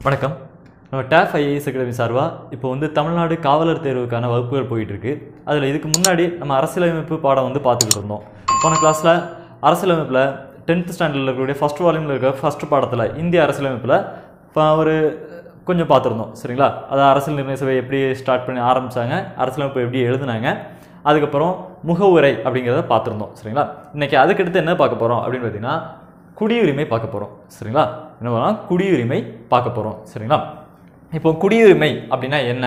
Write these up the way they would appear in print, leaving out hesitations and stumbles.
வணக்கம். நம்ம டேஃப் IAS academy சார்பாக இப்போ தமிழ்நாடு காவலர் தேர்வுக்கான வகுப்புகள் போயிட்டுருக்கு. அதில் இதுக்கு முன்னாடி நம்ம அரசியலமைப்பு பாடம் பார்த்துக்கிட்டு இருந்தோம். போன கிளாஸில் அரசியலமைப்பில் 10th ஸ்டாண்டர்டில் இருக்கக்கூடிய ஃபஸ்ட் வால்யூமில் இருக்க ஃபஸ்ட் பாடத்தில் இந்திய அரசியலமைப்பில் ஒரு கொஞ்சம் பார்த்துருந்தோம். சரிங்களா? அதை அரசியல் நிர்ணய சபை எப்படி ஸ்டார்ட் பண்ணி ஆரம்பித்தாங்க, அரசியலமைப்பு எப்படி எழுதுனாங்க, அதுக்கப்புறம் முகவுரை அப்படிங்கிறத பார்த்துருந்தோம். சரிங்களா? இன்றைக்கி அதுக்கடுத்து என்ன பார்க்க போகிறோம் அப்படின்னு பார்த்தீங்கன்னா குடியுரிமை பார்க்க போகிறோம். சரிங்களா? என்ன பண்ணலாம், குடியுரிமை பார்க்க போகிறோம். சரிங்களா? இப்போ குடியுரிமை அப்படின்னா என்ன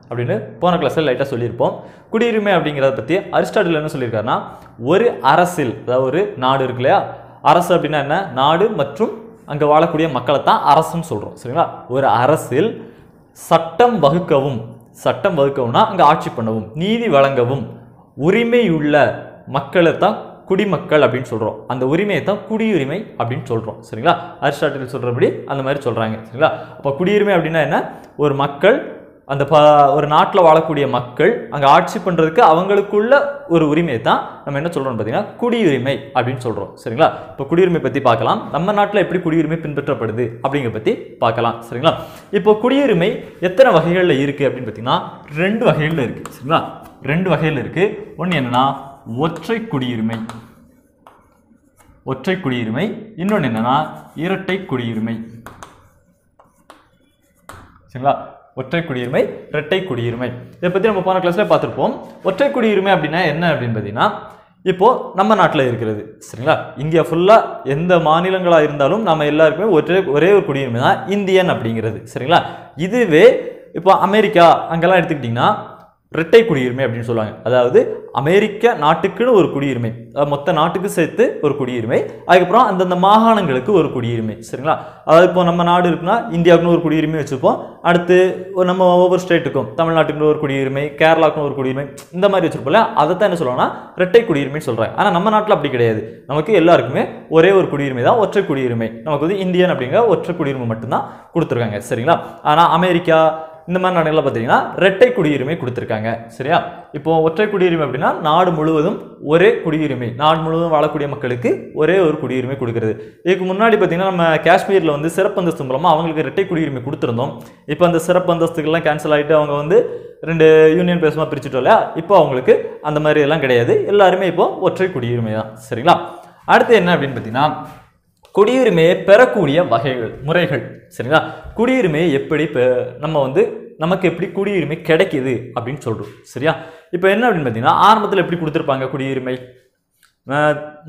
அப்படின்னு போன கிளாஸில் லைட்டாக சொல்லியிருப்போம். குடியுரிமை அப்படிங்கிறத பற்றி அரிஸ்டாட்டில் என்ன சொல்லியிருக்காருன்னா, ஒரு அரசில், அதாவது ஒரு நாடு இருக்கு இல்லையா, அரசு அப்படின்னா என்ன, நாடு மற்றும் அங்கே வாழக்கூடிய மக்களை தான் அரசுன்னு சொல்கிறோம். சரிங்களா? ஒரு அரசில் சட்டம் வகுக்கவும்னா அங்கே ஆட்சி பண்ணவும், நீதி வழங்கவும் உரிமையுள்ள மக்களை தான் குடிமக்கள் அப்படின்னு சொல்கிறோம். அந்த உரிமையை தான் குடியுரிமை அப்படின்னு சொல்கிறோம். சரிங்களா? அரிஸ்டாட்டில் சொல்கிறபடி அந்த மாதிரி சொல்கிறாங்க. சரிங்களா? அப்போ குடியுரிமை அப்படின்னா என்ன, ஒரு மக்கள் அந்த ஒரு நாட்டில் வாழக்கூடிய மக்கள் அங்கே ஆட்சி பண்ணுறதுக்கு அவங்களுக்குள்ள ஒரு உரிமையை தான் நம்ம என்ன சொல்கிறோம்னு பார்த்தீங்கன்னா குடியுரிமை அப்படின்னு சொல்கிறோம். சரிங்களா? இப்போ குடியுரிமை பற்றி பார்க்கலாம். நம்ம நாட்டில் எப்படி குடியுரிமை பின்பற்றப்படுது அப்படிங்கிறத பற்றி பார்க்கலாம். சரிங்களா? இப்போ குடியுரிமை எத்தனை வகைகளில் இருக்குது அப்படின்னு பார்த்தீங்கன்னா 2 வகைகளில் இருக்குது. சரிங்களா? 2 வகையில் இருக்குது. ஒன்று என்னென்னா ஒற்றை குடியுரிமை, இன்னொன்று என்னன்னா இரட்டை குடியுரிமை. சரிங்களா? ஒற்றை குடியுரிமை, இரட்டை குடியுரிமை, இதை பற்றி நம்ம போன கிளாஸ்ல பார்த்துருப்போம். ஒற்றை குடியுரிமை அப்படின்னா என்ன அப்படின்னு பார்த்தீங்கன்னா, இப்போ நம்ம நாட்டில் இருக்கிறது. சரிங்களா? இந்தியா ஃபுல்லாக எந்த மாநிலங்களாக இருந்தாலும் நம்ம எல்லாருக்குமே ஒரே ஒரு குடியுரிமை தான் இந்தியன் அப்படிங்கிறது. சரிங்களா? இதுவே இப்போ அமெரிக்கா அங்கெல்லாம் எடுத்துக்கிட்டிங்கன்னா இரட்டை குடியுரிமை அப்படின்னு சொல்லுவாங்க. அதாவது அமெரிக்க நாட்டுக்குன்னு ஒரு குடியுரிமை, மொத்த நாட்டுக்கு சேர்த்து ஒரு குடியுரிமை, அதுக்கப்புறம் அந்தந்த மாகாணங்களுக்கு ஒரு குடியுரிமை. சரிங்களா? அதாவது இப்போ நம்ம நாடு இருக்குன்னா இந்தியாவுக்குன்னு ஒரு குடியுரிமை வச்சுருப்போம். அடுத்து நம்ம ஒவ்வொரு ஸ்டேட்டுக்கும், தமிழ்நாட்டுக்குன்னு ஒரு குடியுரிமை, கேரளாவுக்குன்னு ஒரு குடியுரிமை, இந்த மாதிரி வச்சுருப்போம்ல, அதை தான் என்ன சொல்லுவாங்கன்னா இரட்டை குடியுரிமைன்னு சொல்கிறாங்க. ஆனால் நம்ம நாட்டில் அப்படி கிடையாது. நமக்கு எல்லாருக்குமே ஒரே ஒரு குடியுரிமை தான் ஒற்றை குடியுரிமை. நமக்கு இந்தியன் அப்படிங்கிற ஒற்றை குடியுரிமை மட்டும்தான் கொடுத்துருக்காங்க. சரிங்களா? ஆனால் அமெரிக்கா இந்த மாதிரி நாடுகளில் பார்த்தீங்கன்னா இரட்டை குடியுரிமை கொடுத்துருக்காங்க. சரியா? இப்போ ஒற்றை குடியுரிமை அப்படின்னா நாடு முழுவதும் ஒரே குடியுரிமை, நாடு முழுவதும் வாழக்கூடிய மக்களுக்கு ஒரே ஒரு குடியுரிமை கொடுக்குறது. இதுக்கு முன்னாடி பார்த்தீங்கன்னா நம்ம காஷ்மீரில் சிறப்பு அந்தஸ்து மூலமாக அவங்களுக்கு இரட்டை குடியுரிமை கொடுத்துருந்தோம். இப்போ அந்த சிறப்பு அந்தஸ்துக்கெல்லாம் கேன்சல் ஆகிட்டு அவங்க 2 யூனியன் பிரதேசமாக பிரிச்சுட்டோம் இல்லையா, இப்போ அவங்களுக்கு அந்த மாதிரி எல்லாம் கிடையாது. எல்லாருமே இப்போ ஒற்றை குடியுரிமை தான். சரிங்களா? அடுத்து என்ன அப்படின்னு பார்த்தீங்கன்னா குடியுரிமையை பெறக்கூடிய முறைகள். சரிங்களா? குடியுரிமையை எப்படி நமக்கு எப்படி குடியுரிமை கிடைக்குது அப்படின்னு சொல்றோம். சரியா? இப்போ என்ன அப்படின்னு பார்த்தீங்கன்னா ஆரம்பத்தில் எப்படி கொடுத்துருப்பாங்க குடியுரிமை,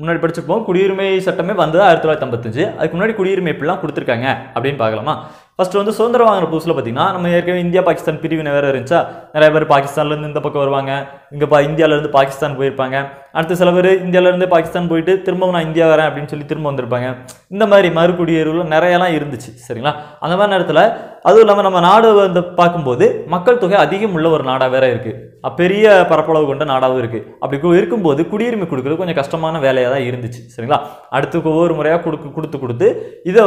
முன்னாடி படிச்சிருப்போம். குடியுரிமை சட்டமே வந்தது 1955. அதுக்கு முன்னாடி குடியுரிமை எப்படிலாம் கொடுத்துருக்காங்க அப்படின்னு பார்க்கலாமா? ஃபர்ஸ்ட் சுதந்திரம் வாங்குற புதுசில் பார்த்தீங்கன்னா நம்ம ஏற்கனவே இந்தியா பாகிஸ்தான் பிரிவினை வேறு இருந்துச்சா, நிறைய பேர் பாகிஸ்தான்லேருந்து இந்த பக்கம் வருவாங்க, இங்கே இந்தியாவிலேருந்து பாகிஸ்தான் போயிருப்பாங்க. அடுத்து சில பேர் இந்தியாவிலேருந்து பாகிஸ்தான் போயிட்டு திரும்பவும் நான் இந்தியா வரேன் அப்படின்னு சொல்லி திரும்ப வந்திருப்பாங்க. இந்த மாதிரி மறுகுடியேறுகள் நிறையலாம் இருந்துச்சு. சரிங்களா? அந்த மாதிரி நேரத்தில் அதுவும் இல்லாமல் நம்ம நாடு பார்க்கும்போது மக்கள் தொகை அதிகம் உள்ள ஒரு நாடாக வேற இருக்குது, பெரிய பரப்பளவு கொண்ட நாடாகவும் இருக்குது. அப்படி இருக்கும்போது குடியுரிமை கொடுக்குறது கொஞ்சம் கஷ்டமான வேலையாக தான் இருந்துச்சு. சரிங்களா? அடுத்து ஒவ்வொரு முறையாக கொடுத்து இதை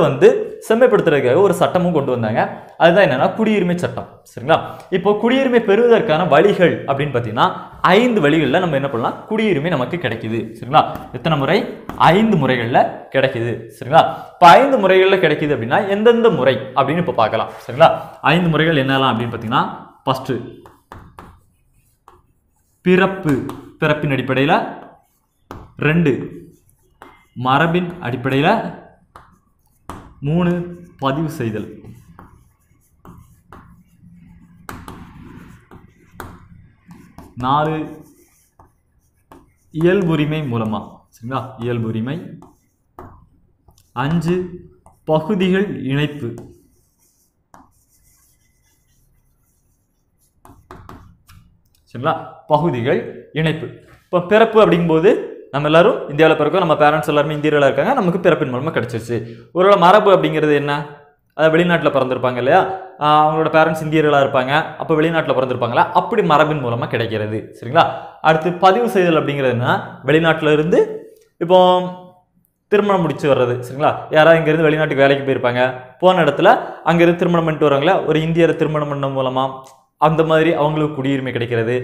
செம்மைப்படுத்துறதுக்காக ஒரு சட்டமும் கொண்டு வந்தாங்க. அதுதான் என்னன்னா குடியுரிமை சட்டம். சரிங்களா? இப்போ குடியுரிமை பெறுவதற்கான வழிகள் அப்படின்னு பார்த்தீங்கன்னா 5 வழிகளில் நம்ம என்ன பண்ணலாம், குடியுரிமை நமக்கு கிடைக்குது. சரிங்களா? எத்தனை முறை? 5 முறைகளில் கிடைக்குது. சரிங்களா? இப்போ 5 முறைகளில் கிடைக்குது அப்படின்னா எந்தெந்த முறை அப்படின்னு இப்போ பார்க்கலாம். சரிங்களா? 5 முறைகள் என்னெல்லாம் அப்படின்னு பார்த்தீங்கன்னா ஃபர்ஸ்ட் பிறப்பின் அடிப்படையில், 2 மரபின் அடிப்படையில், 3 பதிவு செய்தல், 4 இயல்புரிமை மூலமா. சரிங்களா? இயல்புரிமை, 5 பகுதிகள் இணைப்பு, சரிங்களா? பகுதிகள் இணைப்பு. இப்போ பிறப்பு அப்படிங்கும்போது நம்ம எல்லாரும் இந்தியாவில் பிறக்கும், நம்ம பேரண்ட்ஸ் எல்லாருமே இந்தியாவில் இருக்காங்க, நமக்கு பிறப்பின் மூலமாக கிடைச்சிருச்சு. ஒருவேளை மரபு அப்படிங்கிறது என்ன, அதாவது வெளிநாட்டில் பிறந்திருப்பாங்க இல்லையா, அவங்களோட பேரண்ட்ஸ் இந்தியர்களாக இருப்பாங்க, அப்போ வெளிநாட்டில் பிறந்திருப்பாங்களா, அப்படி மரபின் மூலமாக கிடைக்கிறது. சரிங்களா? அடுத்து பதிவு செய்தல் அப்படிங்கிறது என்ன, வெளிநாட்டில் இருந்து இப்போ திருமணம் முடிச்சு வர்றது. சரிங்களா? யாராவது இங்கேருந்து வெளிநாட்டுக்கு வேலைக்கு போயிருப்பாங்க, போன இடத்துல அங்கேருந்து திருமணம் பண்ணிட்டு வராங்களா, ஒரு இந்தியரை திருமணம் பண்ண மூலமாக அந்த மாதிரி அவங்களுக்கு குடியுரிமை கிடைக்கிறது.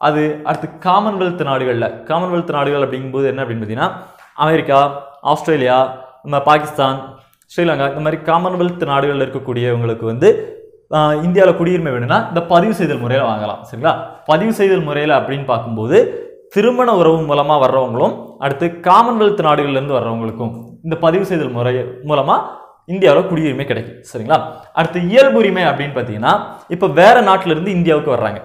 அது அடுத்து காமன்வெல்த் நாடுகள் அப்படிங்கும்போது என்ன அப்படின்னு பார்த்தீங்கன்னா அமெரிக்கா, ஆஸ்திரேலியா, நம்ம பாகிஸ்தான், ஸ்ரீலங்கா இந்த மாதிரி காமன்வெல்த் நாடுகளில் இருக்கக்கூடியவங்களுக்கு வந்து இந்தியாவில் குடியுரிமை வேணும்னா இந்த பதிவு செய்தல் முறையில் வாங்கலாம். சரிங்களா? பதிவு செய்தல் முறையில் அப்படின்னு பார்க்கும்போது திருமண உறவு மூலமாக வர்றவங்களும் அடுத்து காமன்வெல்த் நாடுகள்லேருந்து வர்றவங்களுக்கும் இந்த பதிவு செய்தல் முறை மூலமாக இந்தியாவில் குடியுரிமை கிடைக்கும். சரிங்களா? அடுத்து இயல்புரிமை அப்படின்னு பார்த்தீங்கன்னா இப்போ வேற நாட்டிலிருந்து இந்தியாவுக்கு வர்றாங்க.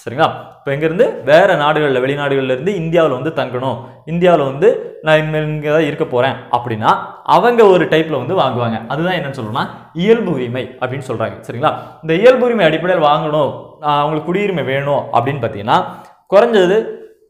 சரிங்களா? இப்போ எங்கேருந்து வேற நாடுகளில் வெளிநாடுகள்லேருந்து இந்தியாவில் வந்து தங்கணும், இந்தியாவில் வந்து நான் இங்கே தான் இருக்க போகிறேன் அப்படின்னா அவங்க ஒரு டைப்பில் வந்து வாங்குவாங்க. அதுதான் என்னன்னு சொல்லணும்னா இயல்பு உரிமை அப்படின்னு சொல்கிறாங்க. சரிங்களா? இந்த இயல்பு உரிமை அடிப்படையில் வாங்கணும், அவங்களுக்கு குடியுரிமை வேணும் அப்படின்னு பார்த்தீங்கன்னா குறைஞ்சது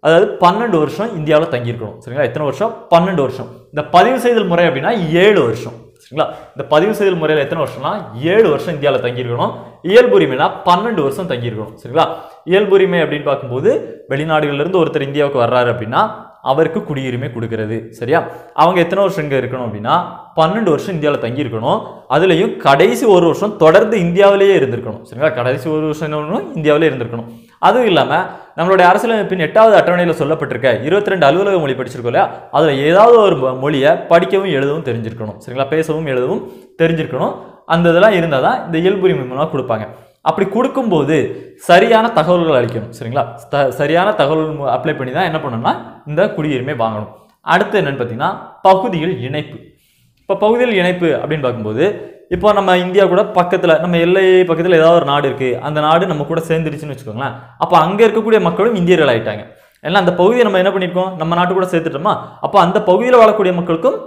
அதாவது 12 வருஷம் இந்தியாவில் தங்கியிருக்கணும். சரிங்களா? எத்தனை வருஷம்? 12 வருஷம். இந்த பதிவு செய்தல் முறை அப்படின்னா 7 வருஷம். சரிங்களா? இந்த பதிவு செய்தல் முறையில் எத்தனை வருஷம்னா 7 வருஷம் இந்தியாவில் தங்கியிருக்கணும். இயல்புரிமைனா 12 வருஷம் தங்கியிருக்கணும். சரிங்களா? இயல்புரிமை அப்படின்னு பார்க்கும்போது வெளிநாடுகளிலிருந்து ஒருத்தர் இந்தியாவுக்கு வர்றாரு அப்படின்னா அவருக்கு குடியுரிமை கொடுக்கிறது. சரியா? அவங்க எத்தனை வருஷம் இங்கே இருக்கணும் அப்படின்னா 12 வருஷம் இந்தியாவில் தங்கியிருக்கணும். அதுலேயும் கடைசி ஒரு வருஷம் தொடர்ந்து இந்தியாவிலேயே இருந்திருக்கணும். சரிங்களா? கடைசி ஒரு வருஷம் இந்தியாவிலே இருந்திருக்கணும். அதுவும் இல்லாமல் நம்மளுடைய அரசியலமைப்பின் 8வது அட்டவணையில் சொல்லப்பட்டிருக்க 22 அலுவலக மொழி படிச்சிருக்கோம் இல்லையா, அதில் ஏதாவது ஒரு மொழியை படிக்கவும் எழுதவும் தெரிஞ்சிருக்கணும். சரிங்களா? பேசவும் எழுதவும் தெரிஞ்சிருக்கணும். அந்த இதெல்லாம் இருந்தால் தான் இந்த இயல்புரிமை மூலமாக கொடுப்பாங்க. அப்படி கொடுக்கும்போது சரியான தகவல்கள் அளிக்கணும். சரிங்களா? சரியான தகவல் அப்ளை பண்ணி தான் என்ன பண்ணணும்னா இந்த குடியுரிமை வாங்கணும். அடுத்து என்னன்னு பார்த்தீங்கன்னா பகுதிகள் இணைப்பு. இப்போ பகுதிகள் இணைப்பு அப்படின்னு பார்க்கும்போது இப்போ நம்ம இந்தியா கூட பக்கத்தில் நம்ம எல்லை பக்கத்தில் ஏதாவது ஒரு நாடு இருக்குது, அந்த நாடு நம்ம கூட சேர்ந்துருச்சுன்னு வச்சுக்கோங்களேன். அப்போ அங்கே இருக்கக்கூடிய மக்களும் இந்தியர்கள் ஆகிட்டாங்க. ஏன்னா அந்த பகுதியை நம்ம என்ன பண்ணியிருக்கோம், நம்ம நாட்டு கூட சேர்த்துட்டோமா, அப்போ அந்த பகுதியில் வாழக்கூடிய மக்களுக்கும்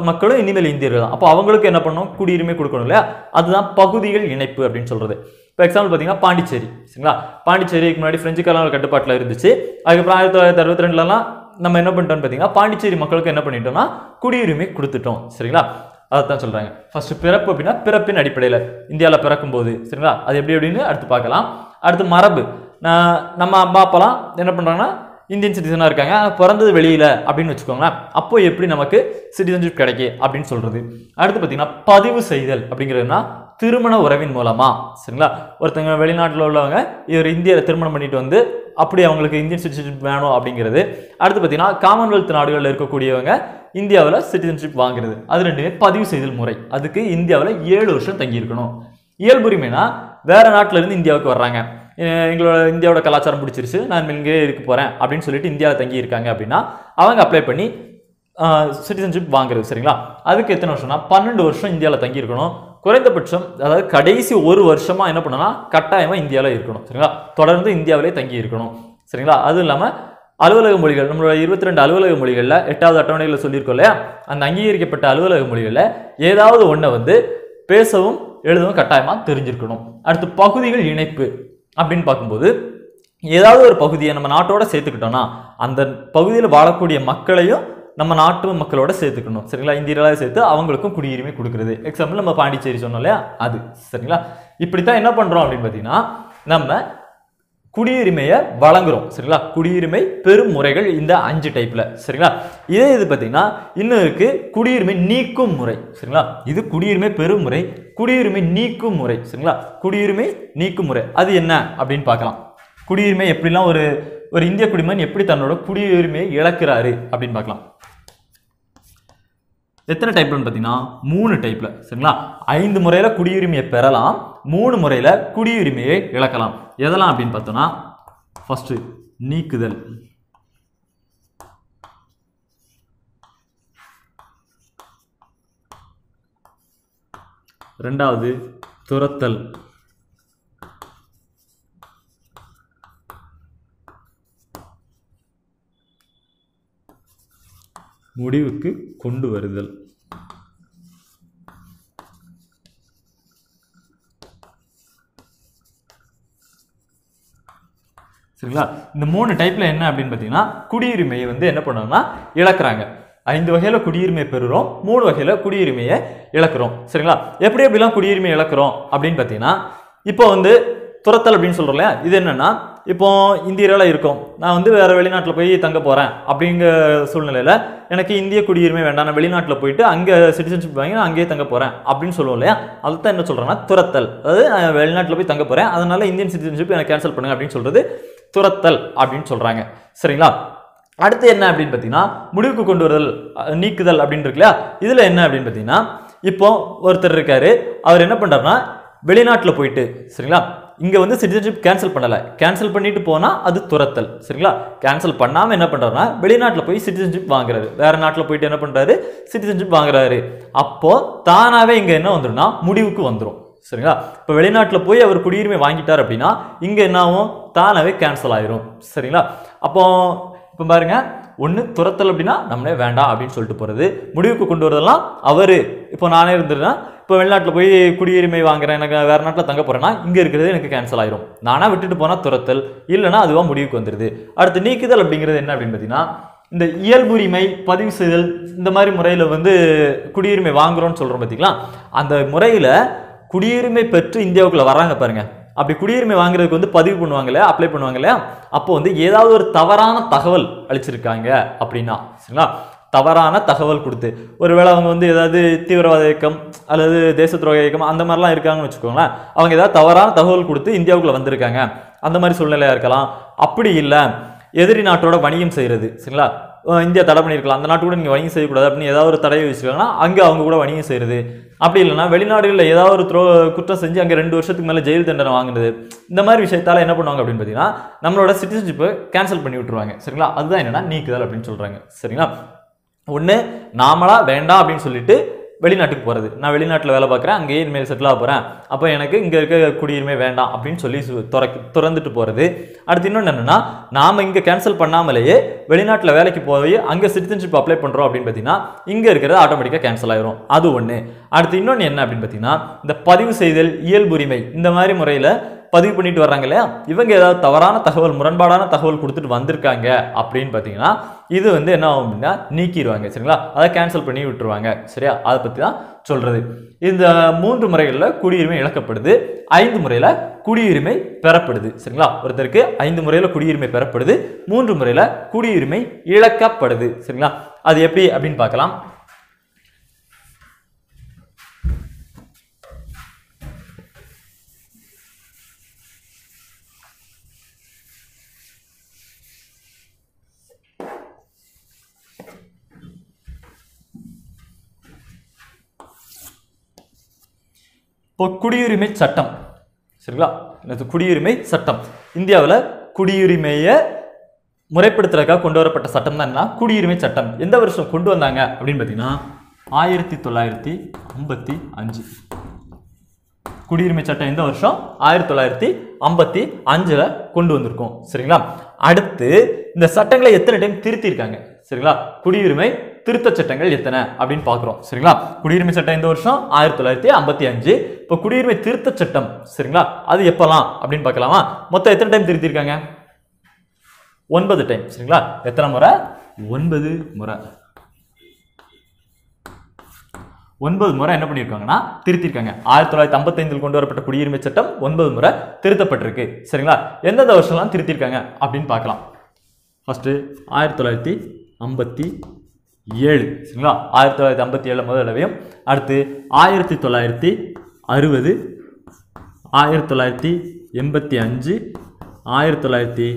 மக்களும் இனிமேல் இந்தியர்கள் தான். அப்போ அவங்களுக்கு என்ன பண்ணணும், குடியுரிமை கொடுக்கணும் இல்லையா, அதுதான் பகுதிகள் இணைப்பு அப்படின்னு சொல்கிறது. இப்போ எக்ஸாம்பிள் பார்த்தீங்கன்னா பாண்டிச்சேரி. சரிங்களா? பாண்டிச்சேரிக்கு முன்னாடி பிரெஞ்சுக்காரர்கள் கட்டுப்பாட்டில் இருந்துச்சு. அதுக்கப்புறம் 1962லலாம் நம்ம என்ன பண்ணிட்டோம்னு பார்த்தீங்கன்னா பாண்டிச்சேரி மக்களுக்கு என்ன பண்ணிட்டோம்னா குடியுரிமை கொடுத்துட்டோம். சரிங்களா? அதைத்தான் சொல்கிறாங்க. ஃபர்ஸ்ட் பிறப்பு அப்படின்னா பிறப்பின் அடிப்படையில் இந்தியாவில் பிறக்கும்போது. சரிங்களா? அது எப்படி அப்படின்னு அடுத்து பார்க்கலாம். அடுத்து மரபு. நம்ம அம்மா அப்பாலாம் என்ன பண்ணுறாங்கன்னா இந்தியன் சிட்டிசனாக இருக்காங்க, பிறந்தது வெளியில் அப்படின்னு வச்சுக்கோங்களேன். அப்போ எப்படி நமக்கு சிட்டிசன்ஷிப் கிடைக்கு அப்படின்னு சொல்கிறது. அடுத்து பார்த்தீங்கன்னா பதிவு செய்தல் அப்படிங்கிறதுனா திருமண உறவின் மூலமா. சரிங்களா? ஒருத்தங்க வெளிநாட்டில் உள்ளவங்க இவர் இந்தியாவை திருமணம் பண்ணிட்டு வந்து அப்படி அவங்களுக்கு இந்தியன் சிட்டிசன்ஷிப் வேணும் அப்படிங்கிறது. அடுத்து பார்த்தீங்கன்னா காமன்வெல்த் நாடுகளில் இருக்கக்கூடியவங்க இந்தியாவில் சிட்டிசன்ஷிப் வாங்குறது. அது ரெண்டுமே பதிவு செய்தல் முறை. அதுக்கு இந்தியாவில் 7 வருஷம் தங்கியிருக்கணும். இயல்புரிமைனா வேற நாட்டில இருந்து இந்தியாவுக்கு வர்றாங்க, எங்களோட இந்தியாவோட கலாச்சாரம் பிடிச்சிருச்சு, நான் இங்கே இருக்க போகிறேன் அப்படின்னு சொல்லிட்டு இந்தியாவில் தங்கி இருக்காங்க அப்படின்னா அவங்க அப்ளை பண்ணி சிட்டிசன்ஷிப் வாங்குறது. சரிங்களா? அதுக்கு எத்தனை வருஷம்னா 12 வருஷம் இந்தியாவில் தங்கியிருக்கணும். குறைந்தபட்சம் அதாவது கடைசி ஒரு வருஷமாக என்ன பண்ணணும்னா கட்டாயமாக இந்தியாவில் இருக்கணும். சரிங்களா? தொடர்ந்து இந்தியாவிலே தங்கி இருக்கணும். சரிங்களா? அதுவும் இல்லாமல் அலுவலக மொழிகள் நம்மளோட 22 அலுவலக மொழிகளில் 8வது அட்டவணையில் சொல்லியிருக்கோம் இல்லையா, அந்த அங்கீகரிக்கப்பட்ட அலுவலக மொழிகளில் ஏதாவது ஒன்றை வந்து பேசவும் எழுதவும் கட்டாயமாக தெரிஞ்சிருக்கணும். அடுத்து பகுதிகள் இணைப்பு அப்படின்னு பார்க்கும்போது ஏதாவது ஒரு பகுதியை நம்ம நாட்டோட சேர்த்துக்கிட்டோம்னா அந்த பகுதியில் வாழக்கூடிய மக்களையும் நம்ம நாட்டு மக்களோட சேர்த்துக்கணும். சரிங்களா? இந்தியர்களாக சேர்த்து அவங்களுக்கும் குடியுரிமை கொடுக்குறது. எக்ஸாம்பிள் நம்ம பாண்டிச்சேரி சொன்னோம் இல்லையா, அது. சரிங்களா? இப்படித்தான் என்ன பண்ணுறோம் அப்படின்னு பார்த்தீங்கன்னா நம்ம குடியுரிமையை வழங்குறோம். சரிங்களா? குடியுரிமை பெரும் முறைகள் இந்த 5 டைப்பில். சரிங்களா? இதே இது பார்த்தீங்கன்னா இன்னும் இருக்கு குடியுரிமை நீக்கும் முறை. சரிங்களா? இது குடியுரிமை பெரும் முறை, குடியுரிமை நீக்கும் முறை. சரிங்களா? குடியுரிமை நீக்கும் முறை அது என்ன அப்படின்னு பார்க்கலாம். குடியுரிமை எப்படிலாம் ஒரு இந்திய குடிமகன் எப்படி தன்னோட குடியுரிமையை இழக்கிறாரு அப்படின்னு பார்க்கலாம். எத்தனை டைப்லன்னு பார்த்தீங்கன்னா 3 டைப்ல. சரிங்களா? 5 முறையில் குடியுரிமையை பெறலாம், 3 முறையில் குடியுரிமையை இழக்கலாம். எதெல்லாம் அப்படின்னு பார்த்தோம்னா ஃபர்ஸ்ட் நீக்குதல், ரெண்டாவது துரத்தல், முடிவுக்கு கொண்டு வருதல். சரிங்களா? இந்த 3 டைப்ல என்ன அப்படின்னு பார்த்தீங்கன்னா குடியுரிமையை வந்து என்ன பண்ணோம்னா இழக்கிறாங்க. 5 வகையில குடியுரிமை பெறுறோம், 3 வகையில குடியுரிமையை இழக்கிறோம். சரிங்களா? எப்படிலாம் குடியுரிமை இழக்கிறோம் அப்படின்னு பார்த்தீங்கன்னா இப்போ வந்து துரத்தல் அப்படின்னு சொல்றோம் இல்லையா, இது என்னன்னா இப்போ இந்தியர்களாக இருக்கும், நான் வந்து வேற வெளிநாட்டில் போய் தங்க போறேன் அப்படிங்கிற சூழ்நிலையில எனக்கு இந்திய குடியுரிமை வேண்டாம், நான் வெளிநாட்டில் போயிட்டு அங்கே சிட்டிசன்ஷிப் வாங்கி நான் அங்கேயே தங்க போறேன் அப்படின்னு சொல்லுவோம் இல்லையா, அதுதான் என்ன சொல்றேன்னா துரத்தல். அதாவது நான் வெளிநாட்டில் போய் தங்க போறேன், அதனால இந்தியன் சிட்டிசன்ஷிப் எனக்கு கேன்சல் பண்ணுங்க அப்படின்னு சொல்றது துரத்தல் அப்படின்னு சொல்றாங்க. சரிங்களா? அடுத்து என்ன அப்படின்னு பார்த்தீங்கன்னா முடிவுக்கு கொண்டு வருதல், நீக்குதல் அப்படின்னு இருக்கு இல்லையா, இதுல என்ன அப்படின்னு பார்த்தீங்கன்னா இப்போ ஒருத்தர் இருக்காரு, அவர் என்ன பண்றாருன்னா வெளிநாட்டில் போயிட்டு சரிங்களா, இங்க வந்து சிட்டிசன்ஷிப் கேன்சல் பண்ணல, கேன்சல் பண்ணிட்டு போனா அது துரத்தல் சரிங்களா. கேன்சல் பண்ணாம என்ன பண்றாருன்னா வெளிநாட்டில் போய் சிட்டிசன்ஷிப் வாங்குறாரு, வேற நாட்டில் போயிட்டு என்ன பண்றாரு சிட்டிசன்ஷிப் வாங்குறாரு. அப்போ தானாவே இங்க என்ன வந்துடும்னா முடிவுக்கு வந்துடும் சரிங்களா. இப்போ வெளிநாட்டில் போய் அவர் குடியுரிமை வாங்கிட்டார் அப்படின்னா இங்க என்ன ஆகும், தானாவே கேன்சல் ஆயிரும் சரிங்களா. அப்போ இப்போ பாருங்க, ஒன்று துரத்தல் அப்படின்னா நம்மளே வேண்டாம் அப்படின்னு சொல்லிட்டு போறது, முடிவுக்கு கொண்டு வரதெல்லாம் அவரு. இப்போ நானே இருந்துருன்னா இப்போ வெளிநாட்டில் போய் குடியுரிமை வாங்குறேன், எனக்கு வேற நாட்டில் தங்க போறேன்னா இங்க இருக்கிறது எனக்கு கேன்சல் ஆயிரும். நானா விட்டுட்டு போனா துரத்தல், இல்லைன்னா அதுவா முடிவுக்கு வந்துருது. அடுத்து நீக்குதல் அப்படிங்கிறது என்ன அப்படின்னு பார்த்தீங்கன்னா, இந்த இயல்புரிமை பதிவு செய்தல் இந்த மாதிரி முறையில் வந்து குடியுரிமை வாங்குறோம்னு சொல்றோம் பார்த்தீங்களா, அந்த முறையில் குடியுரிமை பெற்று இந்தியாவுக்குள்ள வராங்க பாருங்க, அப்படி குடியுரிமை வாங்குறதுக்கு வந்து பதிவு பண்ணுவாங்க இல்லையா, அப்ளை பண்ணுவாங்க இல்லையா, அப்போ வந்து ஏதாவது ஒரு தவறான தகவல் அளிச்சிருக்காங்க அப்படின்னா சரிங்களா, தவறான தகவல் கொடுத்து, ஒருவேளை அவங்க வந்து ஏதாவது தீவிரவாத இயக்கம் அல்லது தேச துரோக இயக்கம் அந்த மாதிரிலாம் இருக்காங்கன்னு வச்சுக்கோங்களேன், அவங்க ஏதாவது தவறான தகவல் கொடுத்து இந்தியாவுக்குள்ள வந்திருக்காங்க, அந்த மாதிரி சூழ்நிலையா இருக்கலாம். அப்படி இல்லை எதிரி நாட்டோட வணிகம் செய்யறது சரிங்களா, இந்தியா தடை பண்ணியிருக்கலாம், அந்த நாட்டு கூட நீங்கள் வணிகம் செய்யக்கூடாது அப்படின்னு ஏதாவது ஒரு தடையை வச்சுருக்காங்கன்னா அங்கே அவங்க கூட வணிகம் செய்யறது. அப்படி இல்லைன்னா வெளிநாடுகளில் ஏதாவது ஒரு குற்றம் செஞ்சு அங்கே 2 வருஷத்துக்கு மேலே ஜெயில் தண்டனை வாங்குறது, இந்த மாதிரி விஷயத்தால் என்ன பண்ணுவாங்க அப்படின்னு பார்த்தீங்கன்னா நம்மளோட சிட்டிசன்ஷிப்பை கேன்சல் பண்ணி விட்டுருவாங்க சரிங்களா. அதுதான் என்னன்னா நீக்குதல் அப்படின்னு சொல்கிறாங்க சரிங்களா. ஒன்று நாமளா வேண்டாம் அப்படின்னு சொல்லிட்டு வெளிநாட்டுக்கு போகிறது, நான் வெளிநாட்டில் வேலை பார்க்குறேன், அங்கேயே இனிமேல் செட்டில் ஆக போகிறேன், அப்போ எனக்கு இங்கே இருக்க குடியுரிமை வேண்டாம் அப்படின்னு சொல்லி திறந்துட்டு போகிறது. அடுத்து இன்னொன்று என்னென்னா, நாம் இங்கே கேன்சல் பண்ணாமலேயே வெளிநாட்டில் வேலைக்கு போய் அங்கே சிட்டிசன்ஷிப் அப்ளை பண்ணுறோம் அப்படின்னு பார்த்தீங்கன்னா இங்கே இருக்கிறது ஆட்டோமேட்டிக்காக கேன்சல் ஆயிரும். அது ஒன்று. அடுத்து இன்னொன்று என்ன அப்படின்னு பார்த்தீங்கன்னா, இந்த பதிவு செய்தல் இயல்புரிமை இந்த மாதிரி முறையில் பதிவு பண்ணிட்டு வர்றாங்க இல்லையா, இவங்க ஏதாவது தவறான தகவல் முரண்பாடான தகவல் கொடுத்துட்டு வந்திருக்காங்க அப்படின்னு பார்த்தீங்கன்னா இது வந்து என்ன ஆகும் அப்படின்னா நீக்கிடுவாங்க சரிங்களா, அதை கேன்சல் பண்ணி விட்டுருவாங்க சரியா. அதை பற்றி தான் சொல்றது. இந்த 3 முறைகளில் குடியுரிமை இழக்கப்படுது, 5 முறையில் குடியுரிமை பெறப்படுது சரிங்களா. ஒருத்தருக்கு 5 முறையில் குடியுரிமை பெறப்படுது, 3 முறையில் குடியுரிமை இழக்கப்படுது சரிங்களா. அது எப்படி அப்படின்னு பார்க்கலாம். இப்போ குடியுரிமை சட்டம் சரிங்களா, குடியுரிமை சட்டம் இந்தியாவில் குடியுரிமையை முறைப்படுத்துறதுக்காக கொண்டு வரப்பட்ட சட்டம் தான் என்ன குடியுரிமை சட்டம். எந்த வருஷம் கொண்டு வந்தாங்க அப்படின்னு பார்த்தீங்கன்னா 1955. குடியுரிமை சட்டம் எந்த வருஷம் 1955 கொண்டு வந்திருக்கோம் சரிங்களா. அடுத்து இந்த சட்டங்களை எத்தனை டைம் திருத்திருக்காங்க சரிங்களா, குடியுரிமை திருத்த சட்டங்கள் எத்தனை அப்படின்னு பார்க்குறோம் சரிங்களா. குடியுரிமை சட்டம் இந்த வருஷம் 1955. இப்போ குடியுரிமை திருத்த சட்டம் சரிங்களா, அது எப்பெல்லாம் அப்படின்னு பார்க்கலாமா. மொத்தம் எத்தனை டைம் திருத்திருக்காங்க, 9 டைம் சரிங்களா. எத்தனை முறை, 9 முறை. 9 முறை என்ன பண்ணியிருக்காங்கன்னா திருத்திருக்காங்க. 1955 கொண்டு வரப்பட்ட குடியுரிமை சட்டம் 9 முறை திருத்தப்பட்டிருக்கு சரிங்களா. எந்தெந்த வருஷம்லாம் திருத்திருக்காங்க அப்படின்னு பார்க்கலாம். ஃபர்ஸ்ட் 1957 சரிங்களா, 1957 முதல் தடவையும். அடுத்து 1960, 1985,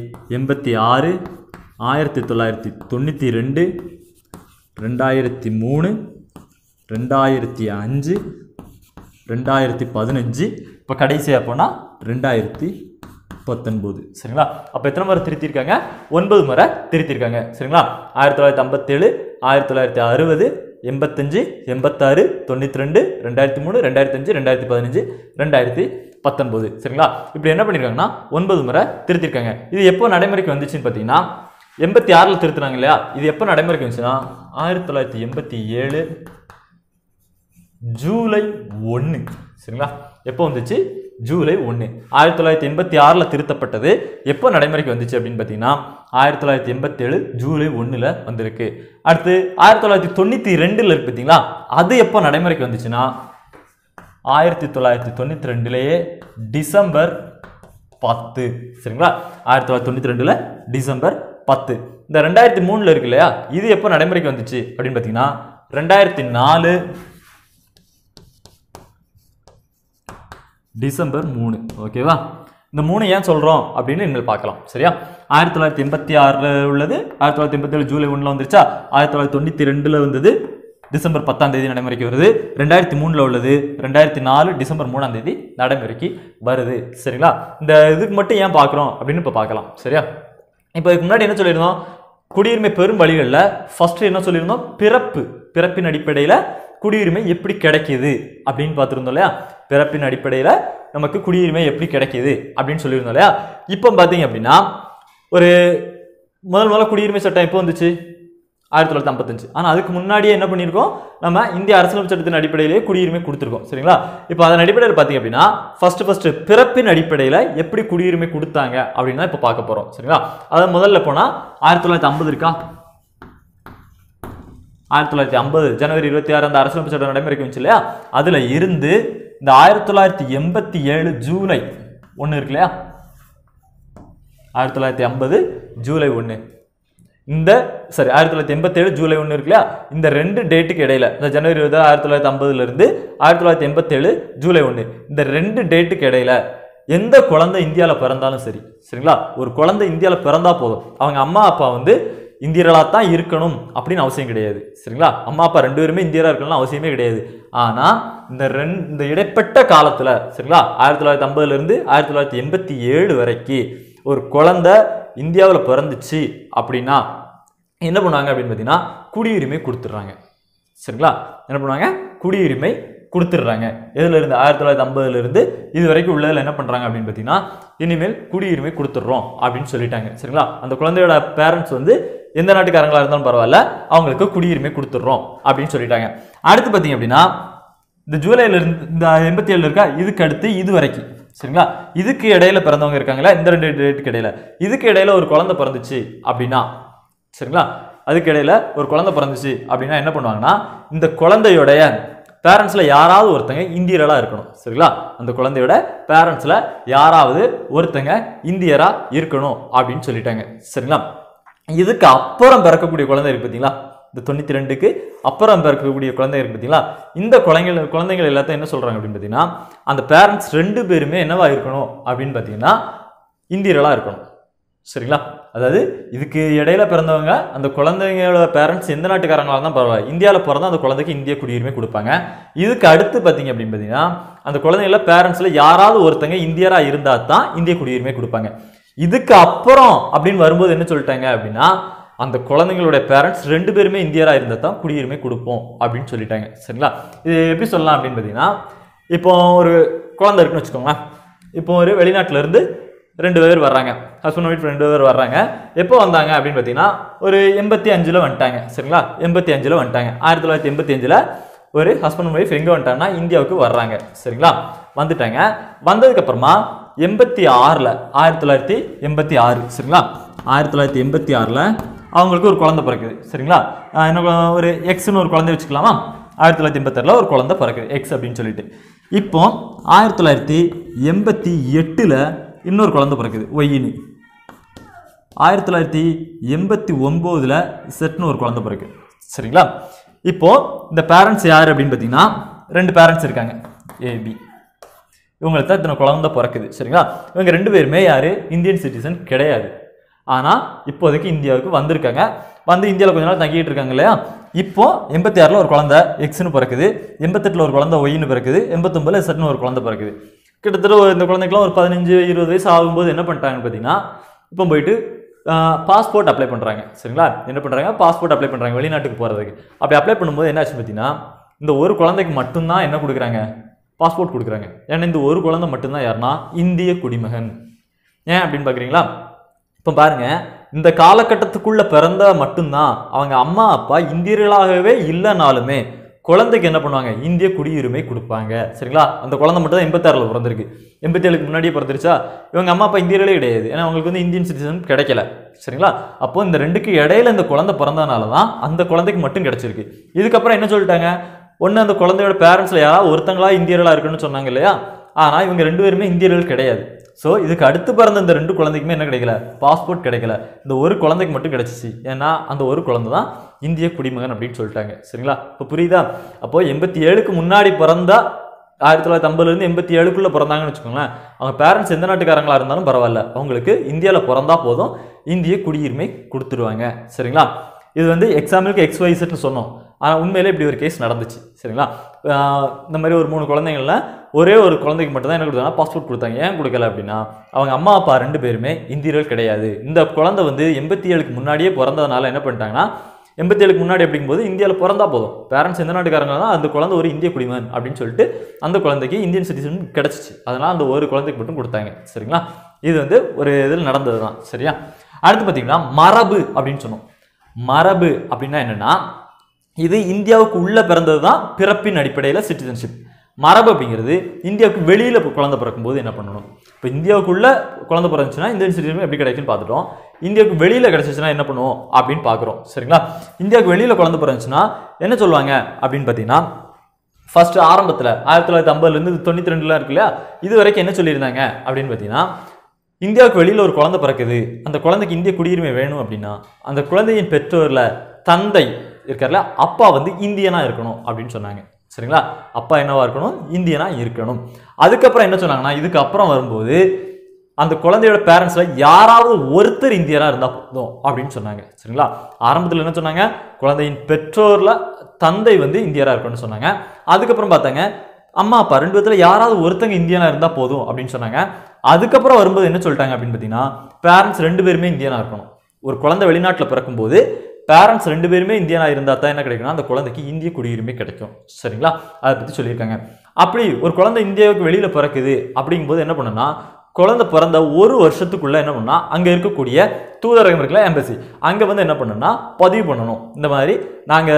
1986, 1992, 2003, 2005, 2015, இப்போ கடைசியாக போனால் 2019 சரிங்களா. அப்போ எத்தனை முறை திருத்திருக்காங்க, 9 முறை திருத்திருக்காங்க சரிங்களா. 1957, 1960, 85, 86, 92, 2003, 2005, 2015, 2019 சரிங்களா. இப்படி என்ன பண்ணியிருக்காங்கன்னா 9 முறை திருத்திருக்காங்க. இது எப்போ நடைமுறைக்கு வந்துச்சுன்னு பார்த்தீங்கன்னா 86 திருத்தினாங்க இல்லையா. இது எப்போ நடைமுறைக்கு வந்துச்சுன்னா 1987 ஜூலை 1 சரிங்களா. எப்போ வந்துச்சு, ஜூலை 1. 1986 திருத்தப்பட்டது. எப்போ நடைமுறைக்கு வந்துச்சு அப்படின்னு பார்த்தீங்கன்னா 1987 ஜூலை 1 வந்திருக்கு. அடுத்து 1992 இருக்கு பார்த்தீங்களா, அது எப்போ நடைமுறைக்கு வந்துச்சுன்னா 1992 டிசம்பர் 10 சரிங்களா. 1992 டிசம்பர் 10. இந்த 2003 இருக்கு இல்லையா, இது எப்போ நடைமுறைக்கு வந்துச்சு அப்படின்னு பார்த்தீங்கன்னா 2004 டிசம்பர் 3 ஓகேவா. இந்த 3 ஏன் சொல்கிறோம் அப்படின்னு நீங்கள் பார்க்கலாம் சரியா. 1986 உள்ளது, 1987 ஜூலை 1 வந்துருச்சா, 1992 வந்தது டிசம்பர் 10ஆம் தேதி நடைமுறைக்கு வருது. 2003 உள்ளது 2004 டிசம்பர் 3ஆம் தேதி நடைமுறைக்கு வருது. சரிங்களா? இந்த இதுக்கு மட்டும் ஏன் பார்க்குறோம் அப்படின்னு இப்போ பார்க்கலாம். சரியா? இப்போ இதுக்கு முன்னாடி என்ன சொல்லியிருந்தோம்? குடியுரிமை பெறும் வழிகளில் ஃபர்ஸ்ட் என்ன சொல்லியிருந்தோம்? பிறப்பின் அடிப்படையில் குடியுரிமை எப்படி கிடைக்கிது அப்படின்னு பார்த்துருந்தோம் இல்லையா? பிறப்பின் அடிப்படையில் நமக்கு குடியுரிமை எப்படி கிடைக்கிது அப்படின்னு சொல்லியிருந்தோம் இல்லையா? இப்போ பார்த்தீங்க அப்படின்னா ஒரு முதல் குடியுரிமை சட்டம் எப்போ வந்துச்சு? 1955. ஆனால் அதுக்கு முன்னாடியே என்ன பண்ணியிருக்கோம்? நம்ம இந்திய அரசியலமைப்பு சட்டத்தின் அடிப்படையிலேயே குடியுரிமை கொடுத்துருக்கோம். சரிங்களா? இப்போ அதன் அடிப்படையில் பார்த்தீங்க அப்படின்னா ஃபர்ஸ்ட் பிறப்பின் அடிப்படையில் எப்படி குடியுரிமை கொடுத்தாங்க அப்படின்னு தான் இப்போ பார்க்க போகிறோம். சரிங்களா? அதாவது முதல்ல போனால் 1950 இருக்கா? 1950 ஜனவரி 26 அந்த அரசியலமைப்பு சட்டம் நடைமுறைக்கு வந்துச்சு இல்லையா? அதில் இருந்து இந்த 1987 ஜூலை 1 இருக்கு இல்லையா? 1950 ஜூலை 1 இந்த 1987 ஜூலை 1 இருக்கு இல்லையா? இந்த ரெண்டு டேட்டுக்கு இடையில இந்த ஜனவரி 1950 இருந்து 1987 ஜூலை 1 இந்த ரெண்டு டேட்டுக்கு இடையில எந்த குழந்தை இந்தியாவில் பிறந்தாலும் சரி, சரிங்களா? ஒரு குழந்தை இந்தியாவில் பிறந்தா போதும், அவங்க அம்மா அப்பா வந்து இந்தியர்களாக தான் இருக்கணும் அப்படின்னு அவசியம் கிடையாது. சரிங்களா? அம்மா அப்பா ரெண்டு பேருமே இந்தியராக இருக்கணும்னு அவசியமே கிடையாது. ஆனால் இந்த இடைப்பட்ட காலத்தில், சரிங்களா, 1950 இருந்து 1987 வரைக்கும் ஒரு குழந்தை இந்தியாவில் பிறந்துச்சு அப்படின்னா என்ன பண்ணுவாங்க அப்படின்னு பார்த்தீங்கன்னா குடியுரிமை கொடுத்துட்றாங்க. சரிங்களா? என்ன பண்ணுவாங்க? குடியுரிமை கொடுத்துட்றாங்க. எதுல இருந்து? 1950 இருந்து இது வரைக்கும் உள்ளதில் என்ன பண்ணுறாங்க அப்படின்னு பார்த்தீங்கன்னா இனிமேல் குடியுரிமை கொடுத்துட்றோம் அப்படின்னு சொல்லிட்டாங்க. சரிங்களா? அந்த குழந்தையோட பேரண்ட்ஸ் வந்து எந்த நாட்டுக்காரங்களா இருந்தாலும் பரவாயில்ல, அவங்களுக்கு குடியுரிமை கொடுத்துட்றோம் அப்படின்னு சொல்லிட்டாங்க. அடுத்து பார்த்தீங்க அப்படின்னா இந்த ஜூலைல இருந்து இந்த 87 இருக்கா, இதுக்கு அடுத்து இது வரைக்கும், சரிங்களா, இதுக்கு இடையில பிறந்தவங்க இருக்காங்களா, இந்த ரெண்டு டேட்டுக்கு இடையில, இதுக்கு இடையில ஒரு குழந்தை பிறந்துச்சு அப்படின்னா, சரிங்களா, அதுக்கு இடையில ஒரு குழந்தை பிறந்துச்சு அப்படின்னா என்ன பண்ணுவாங்கன்னா இந்த குழந்தையோடைய பேரண்ட்ஸ்ல யாராவது ஒருத்தங்க இந்தியரா இருக்கணும். சரிங்களா? அந்த குழந்தையோட பேரண்ட்ஸ்ல யாராவது ஒருத்தங்க இந்தியரா இருக்கணும் அப்படின்னு சொல்லிட்டாங்க. சரிங்களா? இதுக்கு அப்புறம் பிறக்கக்கூடிய குழந்தை இருக்கு பார்த்தீங்களா, இந்த 92க்கு அப்புறம் பிறக்கக்கூடிய குழந்தை இருக்கு பார்த்தீங்களா, இந்த குழந்தைகள் எல்லாத்தையும் என்ன சொல்றாங்க அப்படின்னு பார்த்தீங்கன்னா அந்த பேரண்ட்ஸ் ரெண்டு பேருமே என்னவா இருக்கணும் அப்படின்னு பார்த்தீங்கன்னா இந்தியர்களா இருக்கணும். சரிங்களா? அதாவது இதுக்கு இடையில பிறந்தவங்க அந்த குழந்தைங்களோட பேரண்ட்ஸ் எந்த நாட்டுக்காரங்களாக தான் பரவாயில்ல, இந்தியாவில் பிறந்தா அந்த குழந்தைக்கு இந்திய குடியுரிமை கொடுப்பாங்க. இதுக்கு அடுத்து பார்த்தீங்க அப்படின்னு பார்த்தீங்கன்னா அந்த குழந்தைங்கள பேரண்ட்ஸ்ல யாராவது ஒருத்தங்க இந்தியரா இருந்தா தான் இந்திய குடியுரிமை கொடுப்பாங்க. இதுக்கு அப்புறம் அப்படின்னு வரும்போது என்ன சொல்லிட்டாங்க அப்படின்னா அந்த குழந்தைங்களுடைய பேரண்ட்ஸ் ரெண்டு பேருமே இந்தியரா இருந்தால் தான் குடியுரிமை கொடுப்போம் அப்படின்னு சொல்லிட்டாங்க. சரிங்களா? இது எப்படி சொல்லலாம் அப்படின்னு பார்த்தீங்கன்னா இப்போ ஒரு குழந்தை இருக்குன்னு வச்சுக்கோங்களேன். இப்போ ஒரு வெளிநாட்டில இருந்து ரெண்டு பேர் வர்றாங்க, ஹஸ்பண்ட் ஒய்ஃப் ரெண்டு பேர் வர்றாங்க. எப்போ வந்தாங்க அப்படின்னு பார்த்தீங்கன்னா ஒரு 85 வந்துட்டாங்க. சரிங்களா? 85 வந்துட்டாங்க. 1985 ஒரு ஹஸ்பண்ட் ஒய்ஃப் எங்கே வந்துட்டாங்கன்னா இந்தியாவுக்கு வர்றாங்க. சரிங்களா? வந்துட்டாங்க. வந்ததுக்கு அப்புறமா 86 1986, சரிங்களா, 1986 அவங்களுக்கு ஒரு குழந்தை பிறக்குது. சரிங்களா? என்ன ஒரு எக்ஸ்னு ஒரு குழந்தை வச்சுக்கலாமா? 1986 ஒரு குழந்தை பிறக்குது எக்ஸ் அப்படின்னு சொல்லிட்டு. இப்போ 1988 இன்னொரு குழந்தை பிறக்குது ஒய்னு. 1989 செட்னு ஒரு குழந்தை பிறக்குது. சரிங்களா? இப்போ இந்த பேரண்ட்ஸ் யார் அப்படின்னு பார்த்தீங்கன்னா ரெண்டு பேரண்ட்ஸ் இருக்காங்க, ஏபி. இவங்களுக்கு தான் இத்தனை குழந்தை பிறக்குது. சரிங்களா? இவங்க ரெண்டு பேருமே யாரு இந்தியன் சிட்டிசன் கிடையாது. ஆனால் இப்போதைக்கு இந்தியாவுக்கு வந்திருக்காங்க. வந்து இந்தியாவில் கொஞ்ச நாள் தங்கிட்டு இருக்காங்க இல்லையா? இப்போ 86 ஒரு குழந்தை எக்ஸ்னு பிறக்குது, 88 ஒரு குழந்தை ஒய்னு பிறக்குது, 89 செட்னு ஒரு குழந்தை பிறக்குது. கிட்டத்தட்ட இந்த குழந்தைக்கெல்லாம் ஒரு 15-20 வயசு ஆகும்போது என்ன பண்ணிட்டாங்கன்னு பார்த்தீங்கன்னா இப்போ போயிட்டு பாஸ்போர்ட் அப்ளை பண்ணுறாங்க. சரிங்களா? என்ன பண்ணுறாங்க? பாஸ்போர்ட் அப்ளை பண்ணுறாங்க வெளிநாட்டுக்கு போகிறதுக்கு. அப்படி அப்ளை பண்ணும்போது என்ன ஆச்சு பார்த்தீங்கன்னா இந்த ஒரு குழந்தைக்கு மட்டும்தான் என்ன கொடுக்குறாங்க? பாஸ்போர்ட் கொடுக்குறாங்க. ஏன்னா இந்த ஒரு குழந்தை மட்டும்தான் யாருன்னா இந்திய குடிமகன். ஏன் அப்படின்னு பார்க்குறீங்களா? இப்போ பாருங்க, இந்த காலகட்டத்துக்குள்ள பிறந்த மட்டும்தான் அவங்க அம்மா அப்பா இந்தியர்களாகவே இல்லைனாலுமே குழந்தைக்கு என்ன பண்ணுவாங்க? இந்திய குடியுரிமை கொடுப்பாங்க. சரிங்களா? அந்த குழந்தை மட்டும் தான் 86 பிறந்திருக்கு. 87க்கு முன்னாடியே பிறந்துருச்சா? இவங்க அம்மா அப்பா இந்தியர்களே கிடையாது. ஏன்னா அவங்களுக்கு வந்து இந்தியன் சிட்டிசன் கிடைக்கல. சரிங்களா? அப்போ இந்த ரெண்டுக்கு இடையில இந்த குழந்தை பிறந்தனால தான் அந்த குழந்தைக்கு மட்டும் கிடைச்சிருக்கு. இதுக்கப்புறம் என்ன சொல்லிட்டாங்க? ஒன்று அந்த குழந்தையோட பேரண்ட்ஸ்ல யாராவது ஒருத்தங்களா இந்தியர்களா இருக்குன்னு சொன்னாங்க இல்லையா? ஆனால் இவங்க ரெண்டு பேருமே இந்தியர்கள் கிடையாது. ஸோ இதுக்கு அடுத்து பிறந்த இந்த ரெண்டு குழந்தைக்குமே என்ன கிடைக்கல? பாஸ்போர்ட் கிடைக்கல. இந்த ஒரு குழந்தைக்கு மட்டும் கிடைச்சிச்சு. ஏன்னா அந்த ஒரு குழந்தை தான் இந்திய குடிமகன் அப்படின்னு சொல்லிட்டாங்க. சரிங்களா? இப்போ புரியுதா? அப்போ 87க்கு முன்னாடி பிறந்தா 1950 87க்குள்ள பிறந்தாங்கன்னு வச்சுக்கோங்களேன், அவங்க பேரண்ட்ஸ் எந்த நாட்டுக்காரங்களா இருந்தாலும் பரவாயில்ல, அவங்களுக்கு இந்தியாவில் பிறந்தா போதும் இந்திய குடியுரிமை கொடுத்துருவாங்க. சரிங்களா? இது வந்து எக்ஸாம்பிளுக்கு XYZன்னு சொன்னோம். ஆனால் உண்மையிலே இப்படி ஒரு கேஸ் நடந்துச்சு. சரிங்களா? இந்த மாதிரி ஒரு 3 குழந்தைங்கள ஒரே ஒரு குழந்தைக்கு மட்டும் தான் என்ன கொடுத்தாங்கன்னா பாஸ்போர்ட் கொடுத்தாங்க. ஏன் கொடுக்கல அப்படின்னா அவங்க அம்மா அப்பா 2 பேருமே இந்தியர்கள் கிடையாது. இந்த குழந்தை வந்து 87க்கு முன்னாடியே பிறந்ததுனால என்ன பண்ணிட்டாங்கன்னா 87க்கு முன்னாடி அப்படிங்கும்போது இந்தியாவில் பிறந்தா போதும், பேரண்ட்ஸ் எந்த நாட்டுக்காரங்க தான் அந்த குழந்தை ஒரு இந்திய குடிமகன் அப்படின்னு சொல்லிட்டு அந்த குழந்தைக்கு இந்தியன் சிட்டிசன் கிடைச்சிச்சு. அதனால் அந்த ஒரு குழந்தைக்கு மட்டும் கொடுத்தாங்க. சரிங்களா? இது வந்து ஒரு இதில் நடந்தது தான். சரியா? அடுத்து பார்த்தீங்கன்னா மரபு அப்படின்னு சொன்னோம். மரபு அப்படின்னா என்னன்னா இது இந்தியாவுக்கு உள்ள பிறந்தது தான் பிறப்பின் அடிப்படையில் சிட்டிசன்ஷிப். மரபு அப்படிங்கிறது இந்தியாவுக்கு வெளியில் குழந்தை பிறக்கும்போது என்ன பண்ணணும். இப்போ இந்தியாவுக்குள்ள குழந்தை பிறந்துச்சுன்னா இந்தியன் சிட்டிசன் எப்படி கிடைக்குன்னு பார்த்துட்டோம். இந்தியாவுக்கு வெளியில் கிடைச்சிச்சுன்னா என்ன பண்ணுவோம் அப்படின்னு பார்க்குறோம். சரிங்களா? இந்தியாவுக்கு வெளியில் குழந்தை பிறந்துச்சுன்னா என்ன சொல்லுவாங்க அப்படின்னு பார்த்தீங்கன்னா ஃபர்ஸ்ட் ஆரம்பத்தில் 1950லேருந்து 92 இருக்கு இல்லையா, இது வரைக்கும் என்ன சொல்லியிருந்தாங்க அப்படின்னு பார்த்தீங்கன்னா இந்தியாவுக்கு வெளியில் ஒரு குழந்தை பிறக்குது, அந்த குழந்தைக்கு இந்திய குடியுரிமை வேணும் அப்படின்னா அந்த குழந்தையின் பெற்றோரில் தந்தை இருக்கார்ல அப்பா வந்து இந்தியனா இருக்கணும் அப்படின்னு சொன்னாங்க. சரிங்களா? அப்பா என்னவா இருக்கணும், இந்தியனா இருக்கணும். அதுக்கப்புறம் என்ன சொன்னாங்கன்னா இதுக்கு அப்புறம் வரும்போது அந்த குழந்தையோட பேரண்ட்ஸ்ல யாராவது ஒருத்தர் இந்தியனா இருந்தா போதும் அப்படின்னு சொன்னாங்க. சரிங்களா? ஆரம்பத்தில் என்ன சொன்னாங்க, குழந்தையின் பெற்றோர்ல தந்தை வந்து இந்தியரா இருக்கணும்னு சொன்னாங்க. அதுக்கப்புறம் பார்த்தாங்க அம்மா அப்பா 2 பேர்த்துல யாராவது ஒருத்தங்க இந்தியனா இருந்தா போதும் அப்படின்னு சொன்னாங்க. அதுக்கப்புறம் வரும்போது என்ன சொல்லிட்டாங்க அப்படின்னு பார்த்தீங்கன்னா பேரண்ட்ஸ் 2 பேருமே இந்தியனா இருக்கணும். ஒரு குழந்தை வெளிநாட்டில் பிறக்கும்போது பேரண்ட்ஸ் 2 பேருமே இந்தியனா இருந்தா தான் என்ன கிடைக்கும்னா அந்த குழந்தைக்கு இந்திய குடியுரிமை கிடைக்கும். சரிங்களா? அதை பற்றி சொல்லியிருக்காங்க. அப்படி ஒரு குழந்தை இந்தியாவுக்கு வெளியில பிறக்குது அப்படிங்கும்போது என்ன பண்ணணும்னா குழந்தை பிறந்த 1 வருஷத்துக்குள்ள என்ன பண்ணா அங்க இருக்கக்கூடிய தூதரகம் இருக்குல்ல எம்பசி, அங்க வந்து என்ன பண்ணணும்னா பதிவு பண்ணணும். இந்த மாதிரி நாங்க